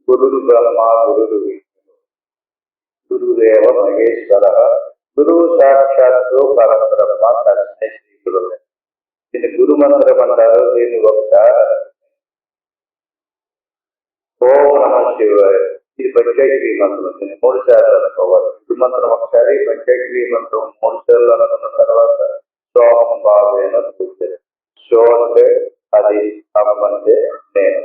గురుడు బ్రహ్మ, గురుడు విష్ణు, గురుదేవ మహేశ్వర, గురువు సాక్షాత్తు పరబ్రహ్మ తస్మై శ్రీ గురువే. దీన్ని గురు మంత్రం అంటారు. దీన్ని ఒకసారి ఓం నమ శివాయ, ఇది పంచాయతీ మంత్రం. దీన్ని 3 సార్లు అనుకోవాలి. గురు మంత్రం ఒకసారి, పంచాయతీ మంత్రం 3 సార్లు అనుకున్న తర్వాత సోహం భావేన పూజ. సో అంటే అది, అహం అంటే నేను,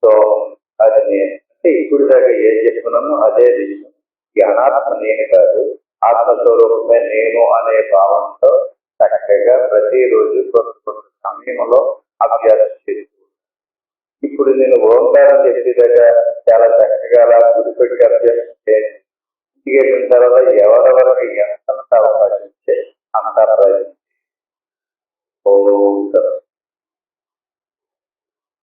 సోహం అది నేను. అంటే ఇప్పుడు దాకా ఏం చెప్పుకున్నామో అదే విషయం. ఈ అనాత్మ నేను కాదు, ఆత్మస్వరూపమే నేను అనే భావంతో చక్కగా ప్రతిరోజు కొంత సమయంలో అభ్యాసం చేస్తూ. ఇప్పుడు నేను ఓంకారం చెప్పేదాకా చాలా చక్కగా అలా గురిపెట్టి అభ్యాసం చేయండి. ఇంటికి వెళ్ళిన తర్వాత ఎవరెవరికి ఎంత అవకాశం ఇస్తే అంత ప్రయత్నం. ఓం